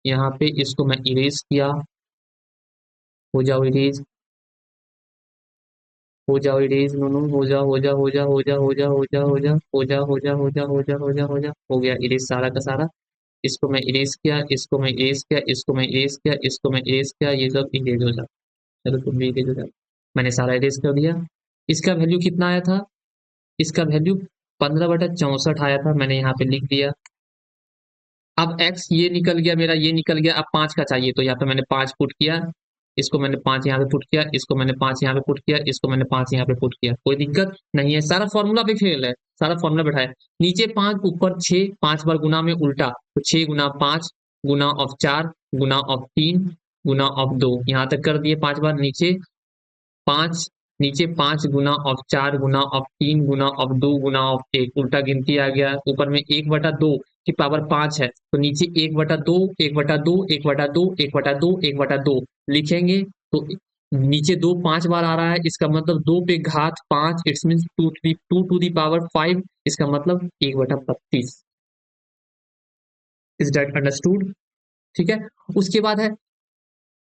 यहाँ पे इसको मैं इरेज किया। हो जाओ इरेज, हो जाओ इरेज, नो नो, हो जा हो जा हो जा हो जा हो जा हो जा हो जा हो जा हो जा हो जा हो जा हो जा हो जा, हो गया इरेज सारा का सारा। इसको मैं इरेज किया, इसको मैं इरेज किया, इसको मैं इरेज किया, इसको मैं इरेज किया, ये सब इरेज हो जाए। चलो तुम भी इरेज हो जाओ। मैंने सारा इरेज कर दिया। इसका वैल्यू कितना आया था, इसका वैल्यू 15/64 आया था, मैंने यहाँ पे लिख दिया। अब x ये निकल गया मेरा, ये निकल गया। अब 5 का चाहिए, तो यहाँ पे मैंने 5 पुट किया, इसको मैंने 5 यहाँ पे पुट किया, इसको मैंने 5 यहाँ पे पुट किया, इसको मैंने 5 यहाँ पे पुट किया। कोई दिक्कत नहीं है, सारा फॉर्मूला पे खेल है, सारा फॉर्मूला बैठाया। नीचे 5 ऊपर 6, 5 बार गुना में उल्टा, तो 6 गुना 5 गुना ऑफ 4 गुना ऑफ 3 गुना ऑफ 2, यहाँ तक कर दिए 5 बार। नीचे 5, नीचे 5 गुना ऑफ 4 गुना ऑफ 3 गुना ऑफ 2 गुना ऑफ 1, उल्टा गिनती आ गया। ऊपर में 1/2 की पावर 5 है, तो नीचे 1/2 1/2 1/2 1/2 1/2 लिखेंगे। तो नीचे 2 5 बार आ रहा है, इसका मतलब 2 पे घात 5, it's mean 2 to the power 5, इसका मतलब 1/32। Is that understood. ठीक है। उसके बाद है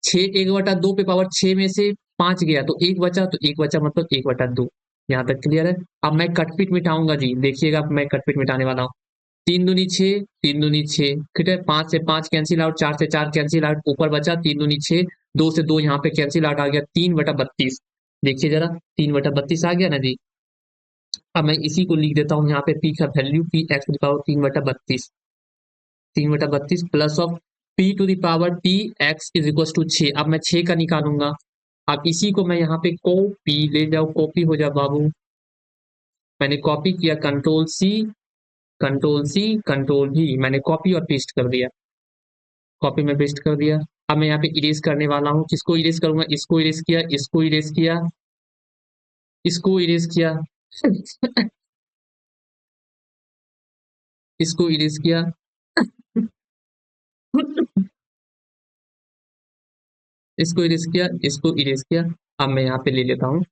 6, 1/2 पे पावर 6 में से 5 गया तो 1 बचा, तो 1 बचा मतलब 1/2। यहाँ तक क्लियर है। अब मैं कटपिट मिटाऊंगा जी, देखिएगा अब मैं कटपिट मिटाने वाला हूँ। 3 दूनी 6, 3 दूनी 6, ठीक है। 5 से 5 कैंसिल आउट, 4 से 4 कैंसिल आउट, ऊपर बचा 3 दूनी 6, 2 से 2 यहाँ पे कैंसिल आउट आ गया, 3/32। देखिए जरा, 3/32 आ गया ना जी। अब मैं इसी को लिख देता हूँ यहाँ पे, पी का value P X to the power 3/32, 3/32 plus of P to the power P X is equal to 6। अब मैं 6 का निकालूंगा। अब इसी को मैं यहाँ पे कॉपी, ले जाओ कॉपी हो जाओ बाबू। मैंने कॉपी किया, control C, control C, control V, मैंने कॉपी और पेस्ट कर दिया। कॉपी में पेस्ट कर दिया। अब मैं यहाँ पे इरेज करने वाला हूँ। किसको इरेज करूंगा, इसको इरेज किया, इसको इरेज किया, इसको इरेज किया, इसको इरेज किया, इसको इरेज किया, इसको इरेज किया। अब मैं यहाँ पे ले लेता हूँ,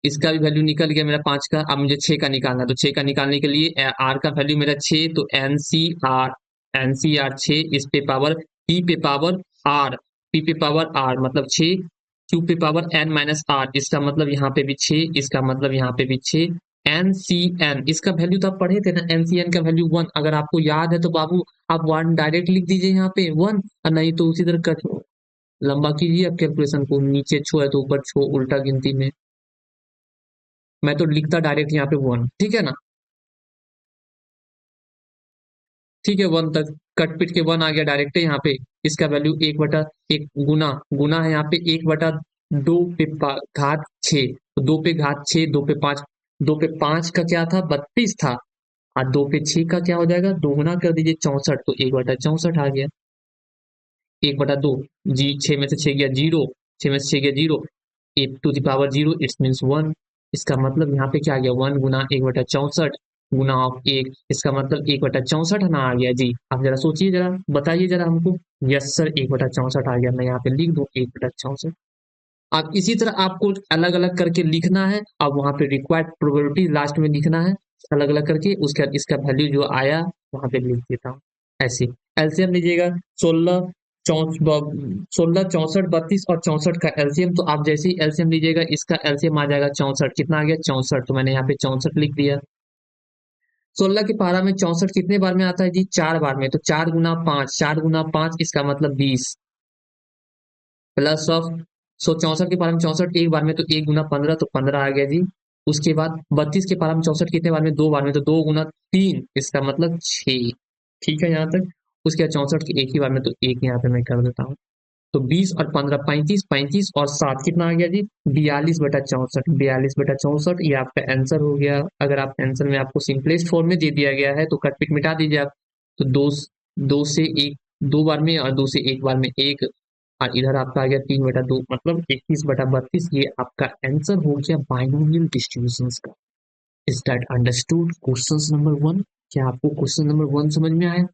इसका भी वैल्यू निकल गया मेरा 5 का। अब मुझे 6 का निकालना है, तो 6 का निकालने के लिए आर का वैल्यू मेरा 6, तो एन सी आर 6, इस पे पावर पी पे पावर आर, पी पे पावर आर मतलब 6, क्यू पे पावर एन माइनस आर, इसका मतलब यहाँ पे भी 6, इसका मतलब यहाँ पे भी 6, एन सी एन, इसका वैल्यू तो आप पढ़े थे ना, एन सी एन का वैल्यू 1, अगर आपको याद है तो बाबू आप 1 डायरेक्ट लिख दीजिए यहाँ पे 1, और नहीं तो उसी तरह कट लंबा कीजिए आप कैलकुलेशन को, नीचे छो है तो ऊपर छो, उल्टा गिनती में। मैं तो लिखता डायरेक्ट यहाँ पे 1, ठीक है ना, ठीक है 1 तक कट पिट के 1 आ गया डायरेक्ट है यहाँ पे। इसका वैल्यू 1/1 गुना, गुना है यहाँ पे 1/2 पे घात 6, तो 2 पे घात 6, 2 पे 5, 2 पे 5 का क्या था 32 था, और 2 पे 6 का क्या हो जाएगा, दो गुना कर दीजिए 64, तो 1/64 आ गया। 1/2 जी, 6 में से 6 गया जीरो, 6 में से 6 गया zero, A to the power zero it's means 1, इसका मतलब यहाँ पे क्या आ गया 1 गुना 1/64 गुना ऑफ 1, इसका मतलब 1/64 ना आ गया जी। आप जरा सोचिए, जरा बताइए जरा हमको। यस सर 1/64 आ गया, मैं यहाँ पे लिख दूँ 1/64। अब इसी तरह आपको अलग अलग करके लिखना है, अब वहां पे रिक्वायर्ड प्रोबेबिलिटी लास्ट में लिखना है अलग अलग करके, उसका इसका वैल्यू जो आया वहां पे लिख देता हूँ ऐसे। एलसीएम लीजिएगा, 16 16 64 32 और 64 का एलसीएम, तो आप जैसे ही एलसीएम लीजिएगा इसका एलसीएम आ जाएगा 64, कितना आ गया 64, तो मैंने यहाँ पे 64 लिख दिया। 16 के पारा में 64 कितने बार में आता है जी, 4 बार में, तो 4 गुना 5, 4 गुना 5 इसका मतलब 20, प्लस ऑफ 64 के पारा में 64 एक बार में, तो 1 गुना 15, तो 15 आ गया जी। उसके बाद 32 के पारा में 64 कितने बार में, 2 बार में, तो 2 गुना 3 इसका मतलब 6, ठीक है यहाँ तक। उसके बाद 64 के एक ही बार में, तो एक यहाँ पे मैं कर देता हूँ, तो 20 और 15 35, 35 और 7 कितना आ गया जी, 42/64, 42/64 ये आपका आंसर हो गया। अगर आप आंसर में आपको सिंपलेस्ट फॉर्म में दे दिया गया है तो कट पिट मिटा दीजिए आप, तो दो से एक, 2 बार में, और 2 से 1 बार में एक, और इधर आपका आ गया 3/2 मतलब 21/32, ये आपका आंसर हो गया बाइनोमियल डिस्ट्रीब्यूशन का। Is that understood question number 1? क्या आपको क्वेश्चन नंबर 1 समझ में आया?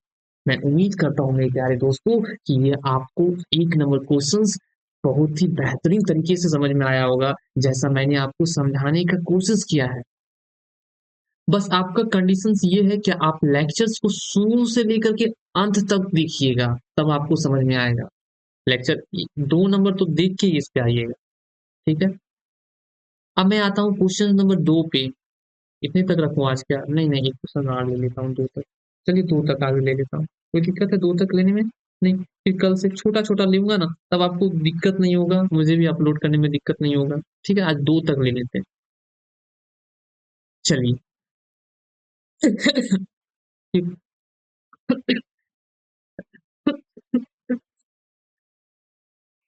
मैं उम्मीद करता हूँ मेरे प्यारे दोस्तों कि ये आपको 1 नंबर क्वेश्चंस बहुत ही बेहतरीन तरीके से समझ में आया होगा, जैसा मैंने आपको समझाने का कोशिश किया है। बस आपका कंडीशंस ये है कि आप लेक्चर्स को शुरू से लेकर के अंत तक देखिएगा, तब आपको समझ में आएगा। लेक्चर 2 नंबर तो देख के ही इस पे आइएगा, ठीक है। अब मैं आता हूँ क्वेश्चन नंबर 2 पे। इतने तक रखूँ आज क्या? नहीं नहीं, एक क्वेश्चन और ले लेता हूँ 2 तक। चलिए 2 तक आगे ले लेता हूँ, कोई दिक्कत है 2 तक लेने में? नहीं, फिर कल से छोटा छोटा लूंगा ना, तब आपको दिक्कत नहीं होगा, मुझे भी अपलोड करने में दिक्कत नहीं होगा, ठीक है। आज 2 तक ले लेते हैं, चलिए।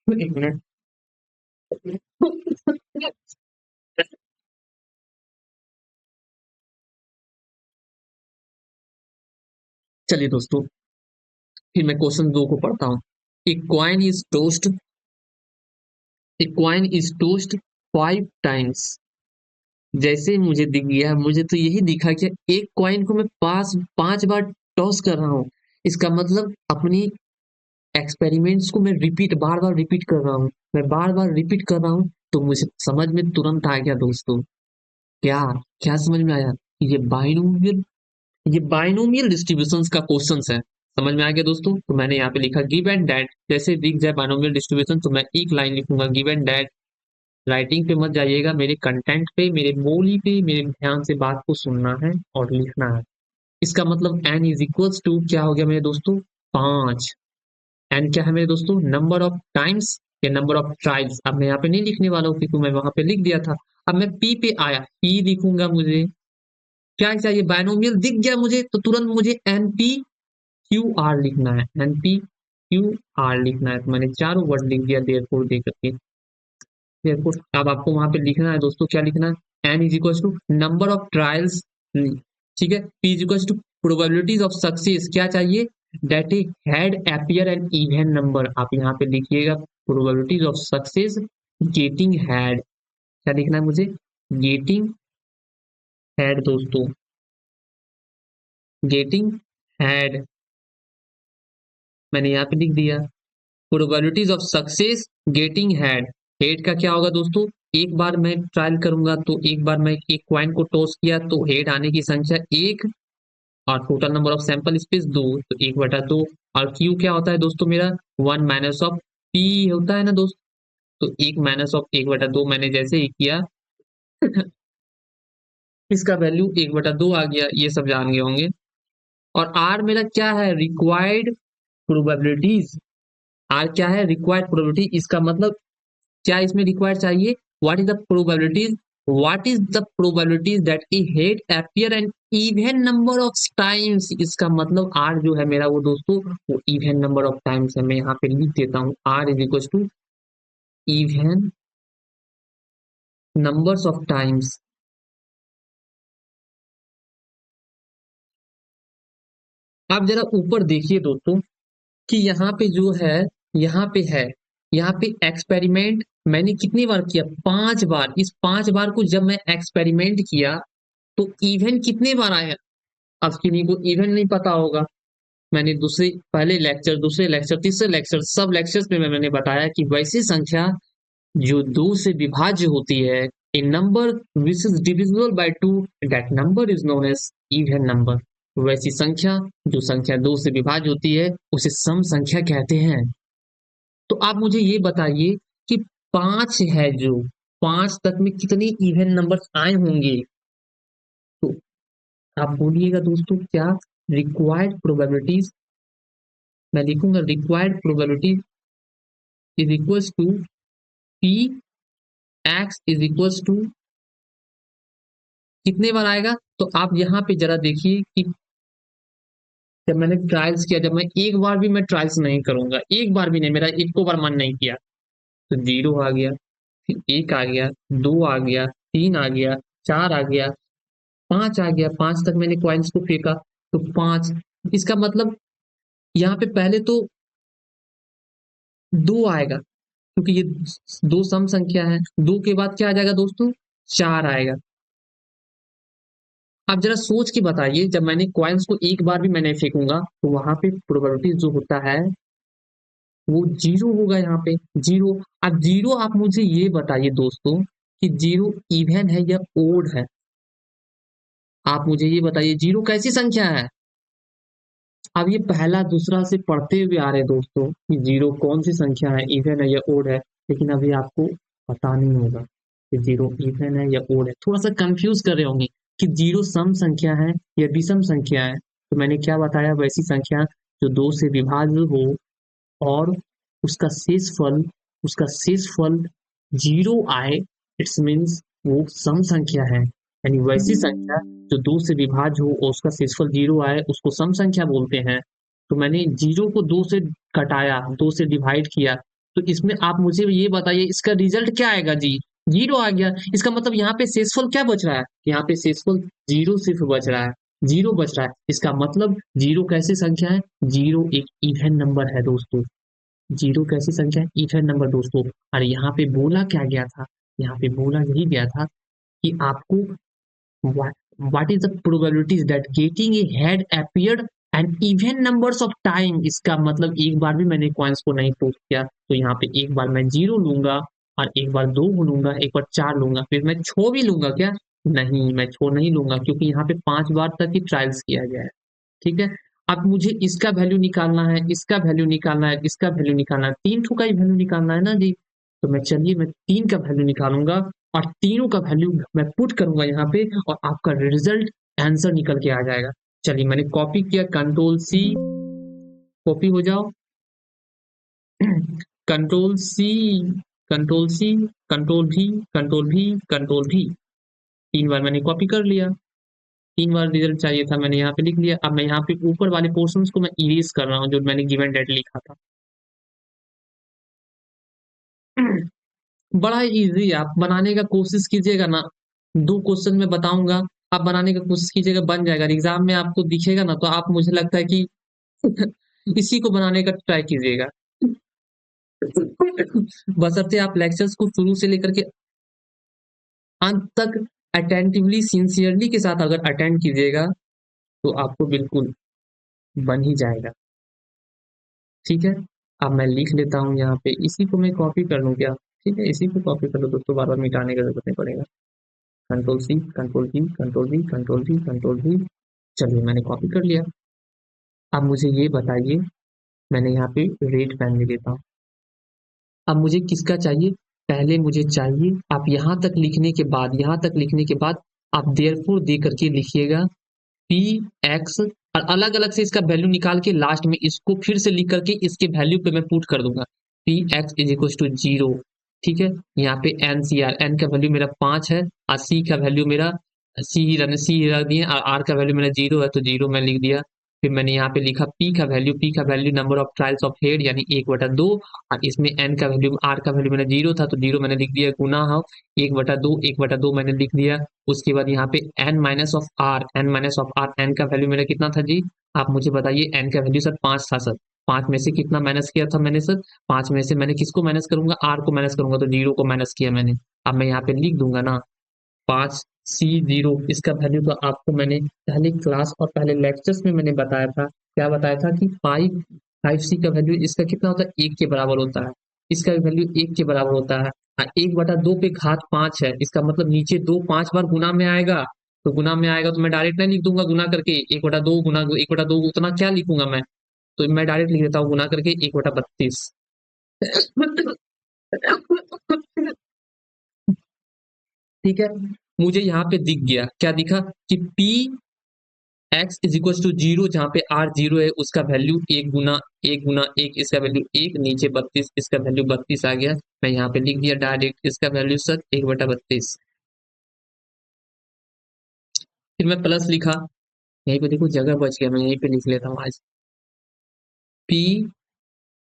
एक मिनट। चलिए दोस्तों, फिर मैं क्वेश्चन 2 को पढ़ता हूँ। A coin is tossed, a coin is tossed 5 times. जैसे मुझे दिख गया, मुझे तो यही दिखा कि एक कॉइन को मैं 5 बार टॉस कर रहा हूँ, इसका मतलब अपनी एक्सपेरिमेंट्स को मैं रिपीट, बार बार रिपीट कर रहा हूँ, मैं बार बार रिपीट कर रहा हूँ, तो मुझे समझ में तुरंत आ गया दोस्तों। क्या क्या समझ में आया? ये बाइनोमियल, ये बाइनोमियल डिस्ट्रीब्यूशंस का क्वेश्चन है। समझ में आ गया दोस्तों? तो मैंने यहाँ पे लिखा गिव एंड डैट, जैसे दिख जाए बाइनोमियल डिस्ट्रीब्यूशन तो मैं एक लाइन लिखूंगा गिव एंड डैट। राइटिंग पे मत जाइएगा, मेरे कंटेंट पे, मेरे बोली पे मेरे ध्यान से बात को सुनना है और लिखना है। इसका मतलब एन इज इक्वल्स टू क्या हो गया मेरे दोस्तों, 5। एन क्या है मेरे दोस्तों, नंबर ऑफ टाइम्स या नंबर ऑफ ट्राइल्स। अब मैं यहाँ पे नहीं लिखने वाला हूँ क्योंकि मैं वहां पे लिख दिया था। अब मैं पी पे आया, पी लिखूंगा, मुझे क्या चाहिए, बायनोमियल दिख गया मुझे, तो तुरंत मुझे एन पी क्यू आर लिखना है, एन पी क्यू आर लिखना है, तो मैंने चारों वर्ड लिख दिया देयरफॉर दे करके। देयरफॉर अब आपको वहां पे लिखना है दोस्तों, क्या लिखना है, N is equal to number of trials, ठीक है, P is equal to probabilities of success, क्या चाहिए, that a head appear an even number. आप यहाँ पे लिखिएगा probabilities of success getting head, क्या लिखना है मुझे, गेटिंग हैड दोस्तों, गेटिंग हैड, मैंने यहाँ पे लिख दिया probabilities of success getting head. Head का क्या होगा दोस्तों, एक बार मैं ट्रायल करूंगा तो एक बार मैं एक कॉइन को टॉस किया तो हेड आने की संख्या एक, और total number of sample space दो, तो एक बटा दो। और क्यू क्या होता है दोस्तों मेरा, वन माइनस ऑफ पी होता है ना दोस्त, तो एक माइनस ऑफ एक बटा दो मैंने जैसे ही किया इसका वैल्यू एक बटा दो आ गया, ये सब जान गए होंगे। और आर मेरा क्या है, रिक्वायर्ड प्रोबेबिलिटीज। आर क्या है, रिक्वायर्ड प्रोबेबिलिटी, इसका मतलब क्या इसमें रिक्वायर्ड चाहिए, what is the probabilities, what is the probabilities that a head appear an even number of times. इसका मतलब आर जो है मेरा वो दोस्तों वो इवन नंबर ऑफ टाइम्स है। मैं यहाँ पे लिख देता हूँ, R is equal to even numbers of times. आप जरा ऊपर देखिए दोस्तों कि यहाँ पे जो है, यहाँ पे है, यहाँ पे एक्सपेरिमेंट मैंने कितनी बार किया, 5 बार। इस 5 बार को जब मैं एक्सपेरिमेंट किया तो इवन कितने बार आया, अब किन्हीं को इवन नहीं पता होगा। मैंने दूसरे पहले लेक्चर, दूसरे लेक्चर, तीसरे लेक्चर, सब लेक्चर्स में मैंने बताया कि वैसी संख्या जो दो से विभाज्य होती है, a number which is divisible by two, that number is known as even number. वैसी संख्या जो संख्या दो से विभाज्य होती है उसे सम संख्या कहते हैं। तो आप मुझे ये बताइए कि पांच है जो, पांच तक में कितने इवन नंबर्स आए होंगे, तो आप बोलिएगा दोस्तों क्या, रिक्वायर्ड प्रोबेबिलिटीज, मैं लिखूंगा required probability is equals to P X is equals to कितने बार आएगा। तो आप यहाँ पे जरा देखिए कि जब मैंने ट्रायल्स किया, जब मैं एक बार भी मैं ट्रायल्स नहीं करूंगा, एक बार भी नहीं, मेरा एक को बार मन नहीं किया, तो जीरो आ गया, फिर एक आ गया, दो आ गया, तीन आ गया, चार आ गया, पांच आ गया, पांच तक मैंने कॉइन्स को फेंका तो पांच। इसका मतलब यहाँ पे पहले तो दो आएगा क्योंकि ये दो सम संख्या है, दो के बाद क्या आ जाएगा दोस्तों, चार आएगा। आप जरा सोच के बताइए, जब मैंने कॉइन्स को एक बार भी मैंने फेंकूंगा तो वहां पे प्रोबेबिलिटी जो होता है वो जीरो होगा, यहाँ पे जीरो। अब जीरो, आप मुझे ये बताइए दोस्तों कि जीरो इवन है या ओड है, आप मुझे ये बताइए जीरो कैसी संख्या है। अब ये पहला दूसरा से पढ़ते हुए आ रहे हैं दोस्तों कि जीरो कौन सी संख्या है, इवन है या ओड है, लेकिन अभी आपको पता नहीं होगा कि जीरो इवन है या ओड है, थोड़ा सा कंफ्यूज कर रहे होंगे कि जीरो सम संख्या है या विषम संख्या है। तो मैंने क्या बताया, वैसी संख्या जो दो से विभाज्य हो और उसका शेषफल, उसका शेषफल जीरो आए, इट्स मीन्स वो सम संख्या है। यानी वैसी संख्या जो दो से विभाज्य हो और उसका शेषफल जीरो आए उसको सम संख्या बोलते हैं। तो मैंने जीरो को दो से घटाया, दो से डिवाइड किया, तो इसमें आप मुझे ये बताइए इसका रिजल्ट क्या आएगा जी, जीरो आ गया। इसका मतलब यहाँ पे शेषफल क्या बच रहा है, यहाँ पे शेषफल जीरो सिर्फ बच रहा है, जीरो बच रहा है। इसका मतलब जीरो कैसी संख्या है, जीरो एक इवन नंबर है दोस्तों, जीरो कैसी संख्या है, इवन नंबर दोस्तों। और यहाँ पे बोला क्या गया था, यहाँ पे बोला यही गया था कि आपको what is the probabilities that getting a head appeared and even numbers of time। इसका मतलब एक बार भी मैंने कॉइन्स को नहीं टोस्ट किया तो यहाँ पे एक बार मैं जीरो लूंगा और एक बार दो लूंगा, एक बार चार लूंगा, फिर मैं छो भी लूंगा क्या, नहीं मैं छो नहीं लूंगा क्योंकि यहाँ पे 5 बार तक ही ट्रायल्स किया गया है। ठीक है, अब मुझे इसका वैल्यू निकालना है, इसका वैल्यू निकालना है, इसका वैल्यू निकालना है, तीन ठो का ही वैल्यू निकालना है ना जी। तो मैं चलिए मैं तीन का वैल्यू निकालूंगा और तीनों का वैल्यू मैं पुट करूंगा यहाँ पे और आपका रिजल्ट आंसर निकल के आ जाएगा। चलिए मैंने कॉपी किया, कंट्रोल सी, कॉपी हो जाओ, control C, control C, control V, control V, control V, 3 बार मैंने कॉपी कर लिया, 3 बार रिजल्ट चाहिए था, मैंने यहाँ पे लिख लिया। अब मैं यहाँ पे ऊपर वाले पोर्शन को मैं इरेज कर रहा हूँ जो मैंने गिवन डेट लिखा था। बड़ा इजी, आप बनाने का कोशिश कीजिएगा ना, 2 क्वेश्चन में बताऊंगा, आप बनाने का कोशिश कीजिएगा, बन जाएगा। एग्जाम में आपको दिखेगा ना तो आप, मुझे लगता है कि इसी को बनाने का ट्राई कीजिएगा। बशर्ते आप लेक्चर्स को शुरू से लेकर के अंत तक अटेंटिवली, सिंसियरली के साथ अगर अटेंड कीजिएगा तो आपको बिल्कुल बन ही जाएगा। ठीक है, अब मैं लिख लेता हूँ यहाँ पे, इसी को मैं कॉपी कर लूँ क्या, ठीक है, इसी को कॉपी कर लो दोस्तों, बार बार मिटाने का जरूरत नहीं पड़ेगा। Control C, control V, control V, control V, control V. चलिए मैंने कॉपी कर लिया। अब मुझे ये बताइए, मैंने यहाँ पे रेड पेन ले लेता हूँ। अब मुझे किसका चाहिए? पहले मुझे चाहिए, आप यहाँ तक लिखने के बाद, यहाँ तक लिखने के बाद आप देयरफॉर दे करके लिखिएगा पी एक्स, और अलग अलग से इसका वैल्यू निकाल के लास्ट में इसको फिर से लिख करके इसके वैल्यू पे मैं पुट कर दूंगा। P X is equal to zero. ठीक है, यहाँ पे एन सी आर, एन का वैल्यू मेरा 5 है और सी का वैल्यू मेरा सी रख दिए, और आर का वैल्यू मेरा जीरो है तो जीरो मैं लिख दिया। फिर मैंने यहाँ पे लिखा पी का value number of trials of head यानी 1/2, और इसमें एन का वैल्यू, आर का वैल्यू मेरा जीरो था तो जीरो मैंने लिख दिया, गुना हो 1/2 मैंने लिख दिया। उसके बाद यहाँ पे N minus of R, N का वैल्यू मेरा कितना था जी? आप मुझे बताइए, एन का वैल्यू सर 5 था सर। 5 में से कितना माइनस किया था मैंने सर? 5 में से मैंने किसको माइनस करूंगा? आर को माइनस करूंगा तो जीरो को माइनस किया मैंने। अब मैं यहाँ पे लिख दूंगा ना 5C0, इसका वैल्यू तो आपको मैंने पहले क्लास और पहले लेक्चर्स में मैंने बताया था। क्या बताया था कि 5C का वैल्यू इसका कितना होता है? 1 के बराबर होता है। इसका वैल्यू 1 के बराबर होता है। 1/2 पे घात 5 है, इसका मतलब नीचे दो 5 बार गुना में आएगा। तो गुना में आएगा तो मैं डायरेक्ट नहीं लिख दूंगा गुना करके 1/2 गुना 1/2, उतना क्या लिखूंगा मैं? तो मैं डायरेक्ट लिख देता हूँ गुना करके 1/32। ठीक है, मुझे यहाँ पे दिख गया, क्या दिखा कि P X is equal to zero, जहाँ पे आर जीरो है उसका वैल्यू 1 गुना 1, इसका वैल्यू 1, नीचे 32, इसका वैल्यू 32 आ गया। मैं यहाँ पे लिख दिया डायरेक्ट इसका वैल्यू सर 1/32। फिर मैं प्लस लिखा, यहीं पे देखो जगह बच गया, मैं यहीं पे लिख लेता हूँ आज। P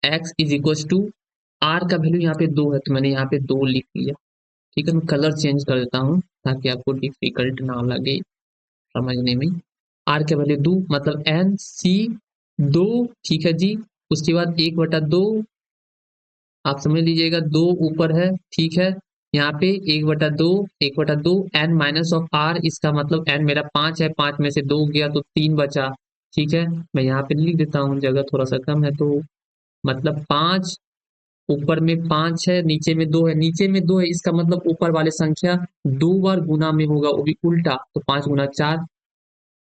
X is equal to, R का वैल्यू यहाँ पे 2 है तो मैंने यहाँ पे 2 लिख लिया। ठीक है, मैं कलर चेंज कर देता हूँ ताकि आपको डिफिकल्ट ना लगे समझने में। आर के वैल्यू 2 मतलब NC2। ठीक है जी, उसके बाद 1/2, आप समझ लीजिएगा 2 ऊपर है। ठीक है, यहाँ पे 1/2 एन माइनस ऑफ आर, इसका मतलब एन मेरा 5 है, 5 में से 2 गया तो 3 बचा। ठीक है, मैं यहाँ पे लिख देता हूँ, जगह थोड़ा सा कम है तो मतलब 5, ऊपर में 5 है, नीचे में 2 है, नीचे में 2 है, इसका मतलब ऊपर वाले संख्या 2 बार गुना में होगा, वो भी उल्टा, तो 5 गुना 4,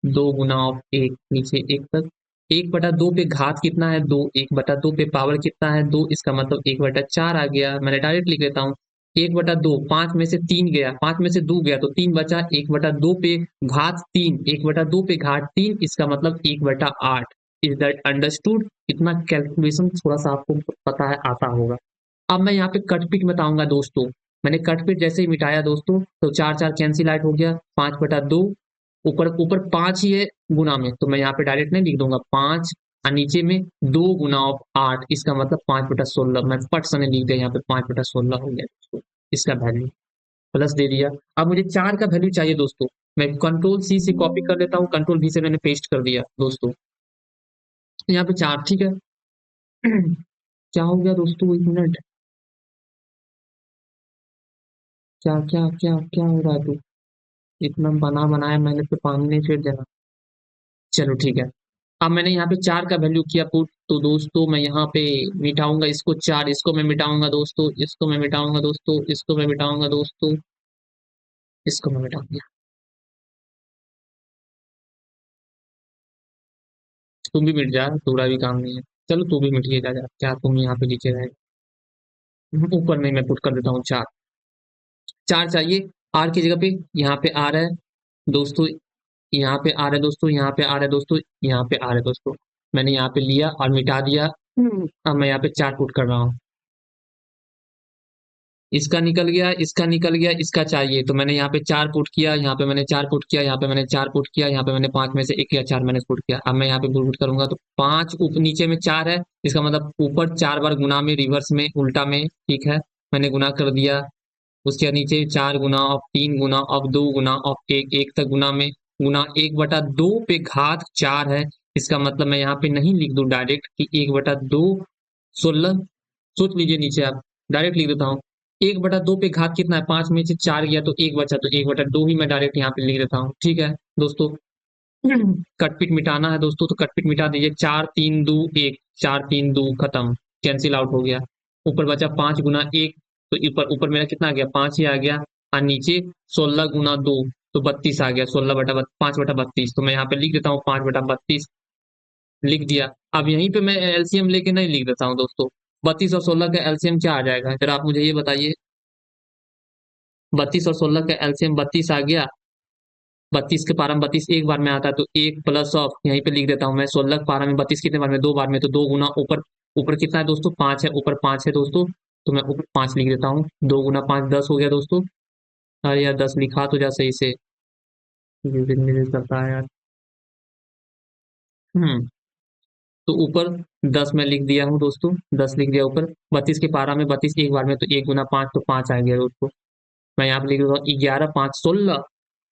2 गुना 1, नीचे 1 तक। 1/2 पे घात कितना है? 2। 1/2 पे पावर कितना है? 2, इसका मतलब 1/4 आ गया। मैंने डायरेक्ट लिख देता हूँ 1/2, 5 में से 3 गया, 5 में से 2 गया तो 3 बचा। 1/2 पे घात 3, 1/2 पे घात 3, इसका मतलब 1/8। Is that understood? इतना कैलकुलेशन थोड़ा सा आपको पता है, आता होगा। अब मैं यहाँ पे कटपिट बताऊंगा दोस्तों। मैंने कटपिट जैसे ही मिटाया दोस्तों तो 4 4 कैंसिल आउट हो गया, 5/2, ऊपर ऊपर 5 ही है गुना में, तो मैं यहाँ पे डायरेक्ट नहीं लिख दूंगा 5, और नीचे में 2 गुना 8, इसका मतलब 5/16, मैं पट से नहीं लिख दिया, यहाँ पे 5/16 हो गया दोस्तों इसका वैल्यू। प्लस दे दिया। अब मुझे 4 का वैल्यू चाहिए दोस्तों, मैं कंट्रोल सी से कॉपी कर लेता हूँ, कंट्रोल वी से मैंने पेस्ट कर दिया दोस्तों, यहाँ पे 4। ठीक है, क्या हो गया दोस्तों? 1 मिनट, क्या क्या क्या क्या हो रहा है? तू इतना बना बनाया मैंने तो पानी नहीं फेर देना। चलो ठीक है, अब मैंने यहाँ पे 4 का वैल्यू किया पुट, तो दोस्तों मैं यहाँ पे मिटाऊंगा इसको, 4 इसको मैं मिटाऊंगा दोस्तों, इसको मैं मिटाऊंगा दोस्तों, इसको मैं मिटाऊंगा दोस्तों, इसको मैं मिटाऊंगा। तुम भी मिट जा, थोड़ा भी काम नहीं है। चलो तू भी मिटिए जा, क्या तुम यहाँ पे नीचे रहे? ऊपर नहीं, मैं पुट कर देता हूँ 4। 4 चाहिए, आर की जगह पे यहाँ पे आ रहा है दोस्तों, यहाँ पे आ रहा है दोस्तों, यहाँ पे आ रहा है दोस्तों, यहाँ पे आ रहा है दोस्तों। मैंने यहाँ पे लिया और मिटा दिया। अब मैं यहाँ पे 4 पुट कर रहा हूँ। इसका निकल गया, इसका निकल गया, इसका चाहिए तो मैंने यहाँ पे 4 पुट किया, यहाँ पे मैंने 4 पुट किया, यहाँ पे मैंने 4 पुट किया, यहाँ पे मैंने 5 में से 1 या 4 मैंने पुट किया। अब मैं यहाँ पे पुट करूंगा तो 5 नीचे में 4 है, इसका मतलब ऊपर 4 बार गुना में, रिवर्स में, उल्टा में। ठीक है, मैंने गुना कर दिया। उसके नीचे 4 गुना ऑफ 3 गुना ऑफ 2 गुना ऑफ 1, 1 तक गुना में, गुना 1/2 पे घात 4 है, इसका मतलब मैं यहाँ पे नहीं लिख दूं डायरेक्ट कि 1/2, 16, सोच लीजिए नीचे आप, डायरेक्ट लिख देता हूँ। 1/2 पे घात कितना है? 5 में से 4 गया तो 1 बचा, तो 1/2 ही मैं डायरेक्ट यहाँ पे लिख देता हूँ। ठीक है दोस्तों, कटपिट मिटाना है दोस्तों तो कटपिट मिटा दीजिए। 4 3 2 1, 4 3 2 खत्म, कैंसिल आउट हो गया। ऊपर बचा 5 गुना 1, तो ऊपर ऊपर मेरा कितना आ गया, 5 ही आ गया, और नीचे 16 गुना 2 तो 32 आ गया, 16/5/32। तो मैं यहाँ पे लिख देता हूँ 5/32 लिख दिया। अब यहीं पे मैं एलसीएम लेके नहीं लिख देता हूँ दोस्तों, 32 और 16 का एलसीएम क्या आ जाएगा, फिर आप मुझे ये बताइए। 32 और 16 का एलसीएम 32 आ गया। 32 के पारा में 32 एक बार में आता है, तो एक प्लस ऑफ यहीं पे लिख देता हूँ मैं, 16 के पारा में 32 कितने बार में, 2 बार में, तो 2 गुना ऊपर, ऊपर कितना है दोस्तों, 5 है, ऊपर 5 है दोस्तों, तो मैं ऊपर 5 लिख देता हूँ। 2 गुना 5 10 हो गया दोस्तों। अरे यार 10 लिखा तो जा सही से, ये करता है यार। हम्म तो ऊपर 10 मैं लिख दिया हूँ दोस्तों, 10 लिख दिया ऊपर। 32 के पारा में 32 एक बार में, तो 1 गुना 5 तो 5 आ गया दोस्तों। मैं यहाँ पे लिख देता हूँ 11 5 16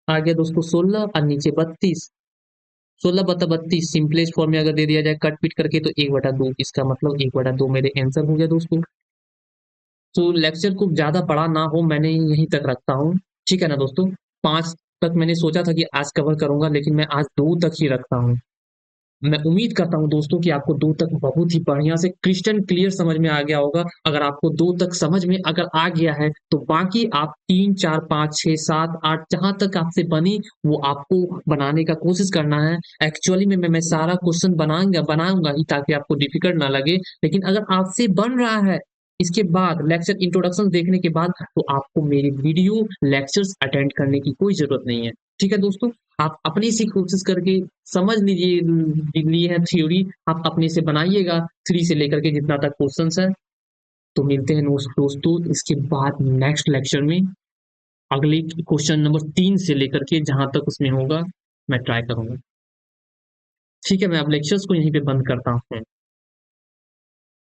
आ गया दोस्तों, 16 और नीचे 32। 16/32 सिंपलेस्ट फॉर्म में अगर दे दिया जाए कट पीट करके, तो 1/2, इसका मतलब 1/2 मेरे आंसर हो गया दोस्तों। तो लेक्चर को ज्यादा बड़ा ना हो, मैंने यहीं तक रखता हूँ, ठीक है ना दोस्तों। 5 तक मैंने सोचा था कि आज कवर करूंगा, लेकिन मैं आज 2 तक ही रखता हूँ। मैं उम्मीद करता हूँ दोस्तों कि आपको 2 तक बहुत ही बढ़िया से क्रिस्टल क्लियर समझ में आ गया होगा। अगर आपको 2 तक समझ में अगर आ गया है, तो बाकी आप 3 4 5 6 7 8 जहां तक आपसे बनी वो आपको बनाने का कोशिश करना है। एक्चुअली में मैं सारा क्वेश्चन बनाऊंगा ही, ताकि आपको डिफिकल्ट ना लगे। लेकिन अगर आपसे बन रहा है, इसके बाद लेक्चर इंट्रोडक्शन देखने के बाद, तो आपको मेरी वीडियो लेक्चर्स अटेंड करने की कोई जरूरत नहीं है, ठीक है दोस्तों। आप अपनी सी कोशिश करके समझ लीजिए, लिए है थ्योरी, आप अपने से बनाइएगा, 3 से लेकर के जितना तक क्वेश्चंस है। तो मिलते हैं दोस्तों इसके बाद नेक्स्ट लेक्चर में, अगले क्वेश्चन नंबर 3 से लेकर के जहां तक उसमें होगा मैं ट्राई करूंगा। ठीक है, मैं अब लेक्चर्स को यहीं पे बंद करता हूँ।